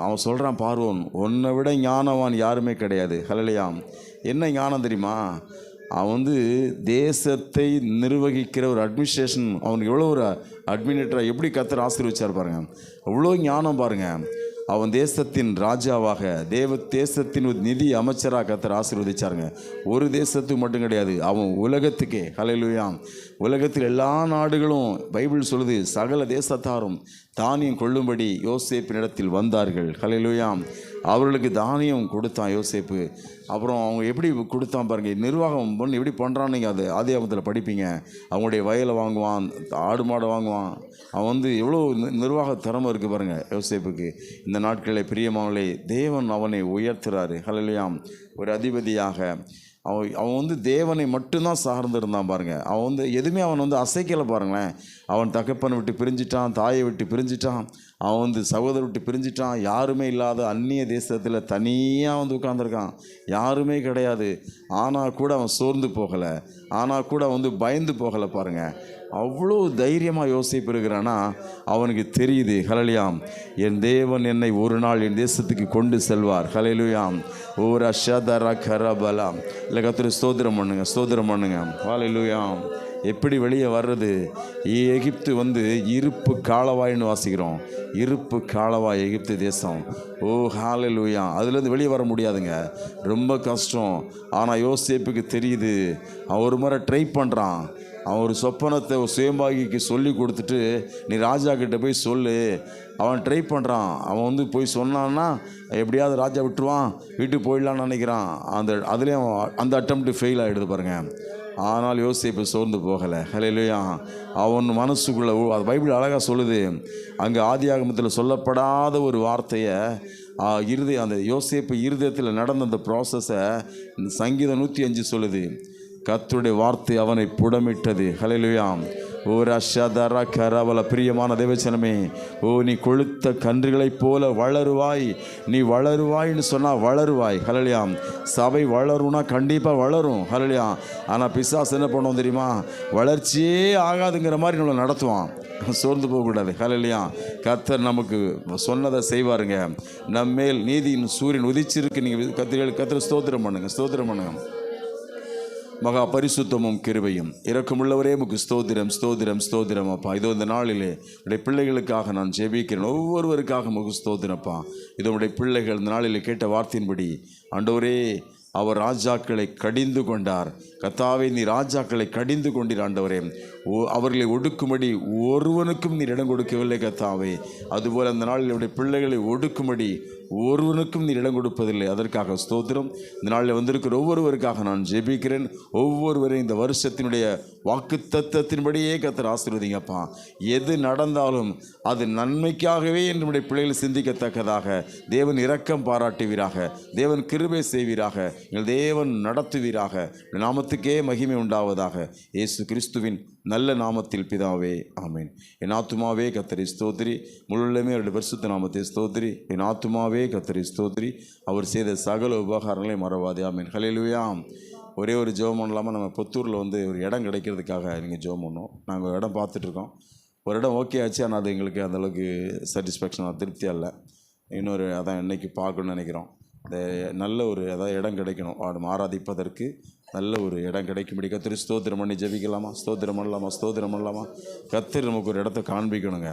அவன் சொல்கிறான், பார்வோன், உன்னை விட ஞானவான் யாருமே கிடையாது. ஹல்லேலூயா. என்ன ஞானம் தெரியுமா? அவன் தேசத்தை நிர்வகிக்கிற ஒரு அட்மினிஸ்ட்ரேஷன், அவனுக்கு எவ்வளோ ஒரு அட்மினிஸ்ட்ரேட்டராக எப்படி கர்த்தர் ஆசீர்வதிச்சார் பாருங்கள். அவ்வளோ ஞானம் பாருங்கள். அவன் தேசத்தின் ராஜாவாக, தேசத்தின் ஒரு நிதி அமைச்சராக கர்த்தர் ஆசீர்வதிச்சாருங்க. ஒரு தேசத்துக்கு மட்டும் கிடையாது, அவன் உலகத்துக்கே. ஹல்லேலூயா. உலகத்தில் எல்லா நாடுகளும் பைபிள் சொல்லுது, சகல தேசத்தாரும் தானியம் கொள்ளும்படி யோசேப்பினிடத்தில் வந்தார்கள். ஹல்லேலூயா. அவர்களுக்கு தானியம் கொடுத்தான் யோசேப்பு. அப்புறம் அவங்க எப்படி கொடுத்தான் பாருங்கள். நிர்வாகம் பண்ணி எப்படி பண்ணுறான்னு நீங்கள் அது ஆதியாகமத்தில் படிப்பீங்க. அவங்களுடைய வயலை வாங்குவான், ஆடு மாடை வாங்குவான். அவன் எவ்வளோ நிர்வாக திறமை இருக்குது பாருங்கள் யோசேப்புக்கு. இந்த நாட்களில் பிரியமானவர்களே, தேவன் அவனை உயர்த்துறாரு. ஹல்லேலூயா. ஒரு அதிபதியாக அவன் வந்து தேவனை மட்டும்தான் சார்ந்து இருந்தான் பாருங்கள். அவன் வந்து எதுவுமே அவன் வந்து அசைக்கலை பாருங்களேன். அவன் தகப்பனை விட்டு பிரிஞ்சிட்டான், தாயை விட்டு பிரிஞ்சிட்டான், அவன் வந்து சகோதரர் விட்டு பிரிஞ்சிட்டான். யாருமே இல்லாத அந்நிய தேசத்தில் தனியாக வந்து உட்காந்துருக்கான், யாருமே கிடையாது. ஆனால் கூட அவன் சோர்ந்து போகலை, ஆனால் கூட அவன் வந்து பயந்து போகலை பாருங்கள். அவ்வளோ தைரியமாக யோசிப்பு இருக்கிறான்னா அவனுக்கு தெரியுது, ஹல்லேலூயாம், என் தேவன் என்னை ஒரு நாள் என் தேசத்துக்கு கொண்டு செல்வார். ஹல்லேலூயாம். ஒரு அஷதர கரபலாம் இல்லை, கர்த்தருக்கு ஸ்தோத்திரம் பண்ணுங்க, ஸ்தோத்திரம் பண்ணுங்க. ஹல்லேலூயாம். எப்படி வெளியே வர்றது? எகிப்து வந்து இருப்பு காலவாயின்னு வாசிக்கிறோம். இருப்பு காலவாய் எகிப்து தேசம். ஓ ஹல்லேலூயா. அதுலேருந்து வெளியே வர முடியாதுங்க, ரொம்ப கஷ்டம். ஆனால் யோசேப்புக்கு தெரியுது. அவன் ஒரு முறை ட்ரை பண்ணுறான். அவன் ஒரு சொப்பனத்தை சுயம்பாகிக்கு சொல்லி கொடுத்துட்டு, நீ ராஜா கிட்ட போய் சொல்லு. அவன் ட்ரை பண்ணுறான். அவன் வந்து போய் சொன்னான்னா எப்படியாவது ராஜா விட்டுருவான், வீட்டுக்கு போயிடலான்னு நினைக்கிறான். அதுலேயும் அந்த அட்டம்ப்ட் ஃபெயில் ஆகிடுது பாருங்கள். ஆனால் யோசேப்பு சோர்ந்து போகலை. ஹல்லேலூயா. அவன் மனசுக்குள்ளே அது பைபிள் அழகாக சொல்லுது. அங்கே ஆதியாகமத்தில் சொல்லப்படாத ஒரு வார்த்தையை அந்த யோசேப்பு இருதயத்தில் நடந்த அந்த ப்ராசஸை சங்கீதம் 105 சொல்லுது. கர்த்தருடைய வார்த்தை அவனை புடமிட்டது. ஹல்லேலூயா. ஓ ரஷதர கரவல. பிரியமான தேவச்சனமே, ஓ நீ கொழுத்த கன்றுகளைப் போல வளருவாய். நீ வளருவாய்ன்னு சொன்னால் வளருவாய். ஹல்லேலூயா. சபை வளரும்னா கண்டிப்பாக வளரும். ஹல்லேலூயா. ஆனால் பிசாசு என்ன பண்ணுவோம் தெரியுமா? வளர்ச்சியே ஆகாதுங்கிற மாதிரி நம்மளை நடத்துவான். சோர்ந்து போகக்கூடாது. ஹல்லேலூயா. கர்த்தர் நமக்கு சொன்னதை செய்வாருங்க. நம்மேல் நீதியின் சூரியன் உதிச்சிருக்கு. நீங்கள் கர்த்தரை ஸ்தோத்திரம் பண்ணுங்க, ஸ்தோத்திரம் பண்ணுங்க. மகா பரிசுத்தமும் கிருபையும் இரக்கமுள்ளவரே உமக்கு ஸ்தோத்திரம், ஸ்தோத்திரம், ஸ்தோத்திரம் அப்பா. இதோ இந்த நாளிலே உடைய பிள்ளைகளுக்காக நான் ஜெபிக்கிறேன். ஒவ்வொருவருக்காக உமக்கு ஸ்தோத்திரப்பா. இதோ உடைய பிள்ளைகள் இந்த நாளிலே கேட்ட வார்த்தையின்படி ஆண்டவரே, அவர் ராஜாக்களை கடிந்து கொண்டார். கர்த்தாவே, நீ ராஜாக்களை கடிந்து கொண்டீர் ஆண்டவரே. அவர்களை ஒடுக்கும்படி ஒருவனுக்கும் நீர் இடம் கொடுக்கவில்லை கர்த்தாவே. அதுபோல் அந்த நாளில் என்னுடைய பிள்ளைகளை ஒடுக்கும்படி ஒருவனுக்கும் நீர் இடம் கொடுப்பதில்லை. அதற்காக ஸ்தோத்திரம். இந்த நாளில் வந்திருக்கிற ஒவ்வொருவருக்காக நான் ஜெபிக்கிறேன். ஒவ்வொருவரையும் இந்த வருஷத்தினுடைய வாக்குத்தத்தத்தின்படியே கர்த்தர் ஆசீர்வதிங்கப்பா. எது நடந்தாலும் அது நன்மைக்காகவே என்னுடைய பிள்ளைகள் சிந்திக்கத்தக்கதாக தேவன் இரக்கம் பாராட்டுவீராக, தேவன் கிருபை செய்வீராக, எங்கள் தேவன் நடத்துவீராக. நாமத்துக்கே மகிமை உண்டாவதாக. இயேசு கிறிஸ்துவின் நல்ல நாமத்தில் பிதாவே, ஆமேன். என் ஆத்துமாவே கர்த்தரை ஸ்தோத்திரி, முழுமே அவருடைய பரிசுத்த நாமத்தை ஸ்தோத்திரி. என் ஆத்துமாவே கர்த்தரை ஸ்தோத்திரி, அவர் செய்த சகல உபகாரங்களை மறவாதே. ஆமேன். ஹல்லேலூயா. ஒரே ஒரு ஜெபம் பண்ணலாமல், நம்ம புத்தூரில் வந்து ஒரு இடம் கிடைக்கிறதுக்காக நீங்கள் ஜெபம் பண்ணோம். நாங்கள் ஒரு இடம் பார்த்துட்ருக்கோம். ஒரு இடம் ஓகே ஆச்சு, ஆனால் அது எங்களுக்கு அந்தளவுக்கு சாட்டிஸ்ஃபேக்ஷனாக திருப்தியாக இல்லை. இன்னொரு அதான் இன்றைக்கி பார்க்கணுன்னு நினைக்கிறோம். இந்த நல்ல ஒரு இடம் கிடைக்கணும், ஆராதிப்பதற்கு நல்ல ஒரு இடம் கிடைக்கும்படி கர்த்தர் ஸ்தோத்திரம் பண்ணி ஜெபிக்கலாமா? ஸ்தோத்திரம் பண்ணலாமா? ஸ்தோத்திரம் பண்ணலாமா? கர்த்தர் நமக்கு ஒரு இடத்த காண்பிக்கணுங்க,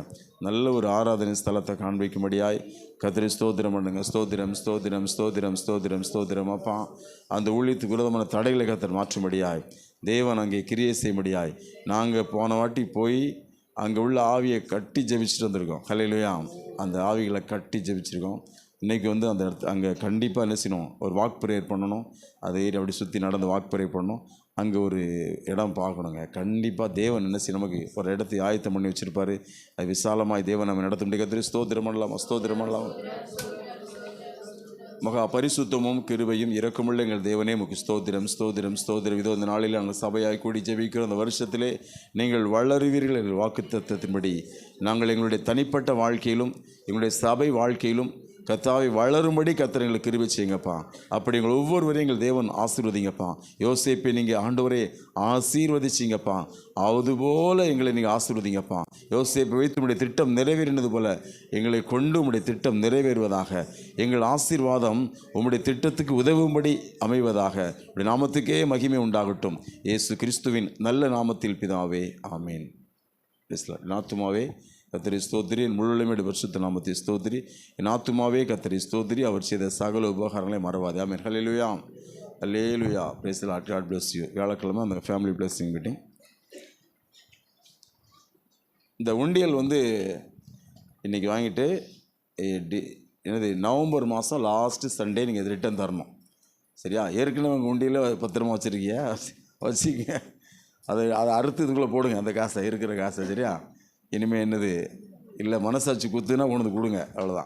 நல்ல ஒரு ஆராதனை ஸ்தலத்தை காண்பிக்கும்படியாய் கர்த்தர் ஸ்தோத்திரம் பண்ணுங்க. ஸ்தோத்திரம், ஸ்தோத்திரம், ஸ்தோத்திரம், ஸ்தோத்திரம், ஸ்தோத்திரம் அப்பா. அந்த ஊழியத்துக்கு விரோதமான தடைகளை கர்த்தர் மாற்றும்படியாய், தேவன் அங்கே கிரியை செய்யும்படியாய். நாங்கள் போன வாட்டி போய் அங்கே உள்ள ஆவியை கட்டி ஜெபிச்சுட்டு வந்திருக்கோம். ஹல்லேலூயா. அந்த ஆவிகளை கட்டி ஜெபிச்சிருக்கோம். இன்றைக்கி வந்து அந்த அங்கே கண்டிப்பாக என்ன செய்யணும், ஒரு வாக் ப்ரேயர் பண்ணணும். அதை ஏறி அப்படி சுற்றி நடந்து வாக் ப்ரேயர் பண்ணணும். அங்கே ஒரு இடம் பார்க்கணுங்க. கண்டிப்பாக தேவன் என்ன செய்ய நமக்கு ஒரு இடத்தை ஆயத்தம் பண்ணி வச்சுருப்பார். அது விசாலமாய் தேவன் நம்ம நடத்த முடியாது. ஸ்தோத்திரம் பண்ணலாமா? ஸ்தோத்திரம் பண்ணலாம். மகா பரிசுத்தமும் கிருபையும் இரக்கமுள்ள எங்கள் தேவனே உமக்கு ஸ்தோத்திரம், ஸ்தோத்திரம், ஸ்தோத்திரம். இதோ இந்த நாளில் நாங்கள் சபையாய் கூடி ஜெபிக்கிறோம். அந்த வருஷத்திலே நீங்கள் வளருவீர்கள் எங்கள் வாக்குத்தத்தத்தின்படி நாங்கள் எங்களுடைய தனிப்பட்ட வாழ்க்கையிலும் எங்களுடைய சபை வாழ்க்கையிலும் கர்த்தாவை வளரும்படி கர்த்தர் எங்களுக்கு கிருபை செய்யுங்கப்பா. அப்படி எங்கள் ஒவ்வொருவரையும் எங்கள் தேவன் ஆசீர்வதிங்கப்பா. யோசேப்பை நீங்கள் ஆண்டவரே ஆசீர்வதிச்சிங்கப்பா, அதுபோல் எங்களை நீங்கள் ஆசீர்வதிங்கப்பா. யோசேப்பை வைத்து உங்களுடைய திட்டம் நிறைவேறினது போல் எங்களை கொண்டு உங்களுடைய திட்டம் நிறைவேறுவதாக. எங்கள் ஆசீர்வாதம் உங்களுடைய திட்டத்துக்கு உதவும்படி அமைவதாக. உடைய நாமத்துக்கே மகிமை உண்டாகட்டும். இயேசு கிறிஸ்துவின் நல்ல நாமத்தில் பிதாவே, ஆமேன். என் ஆத்துமாவே கர்த்தரை ஸ்தோத்திரி, என் முழுமையோட பரிசுத்த நாமத்தை ஸ்தோத்திரி. என் ஆத்துமாவே கர்த்தரை ஸ்தோத்திரி, அவர் செய்த சகல உபகாரங்களை மறவாதே. ஆமென். ஹல்லேலூயா, ஹல்லேலூயா. Praise the lord. God bless you. வியாழக்கிழமை அந்த ஃபேமிலி பிளஸிங் மீட்டிங். இந்த உண்டியல் வந்து இன்றைக்கி வாங்கிட்டு என்னது நவம்பர் மாதம் லாஸ்ட்டு சண்டே நீங்கள் இது ரிட்டன் தரணும். சரியா? ஏற்கனவே உங்கள் உண்டியில் பத்திரமா வச்சுருக்கியா? வச்சுக்க. அதை அறுத்து இதுக்குள்ளே போடுங்க, அந்த காசை, இருக்கிற காசை. சரியா? இனிமேல் என்னது இல்லை, மனசாட்சி குத்துனா கொண்டு கொடுங்க, அவ்வளோதான்.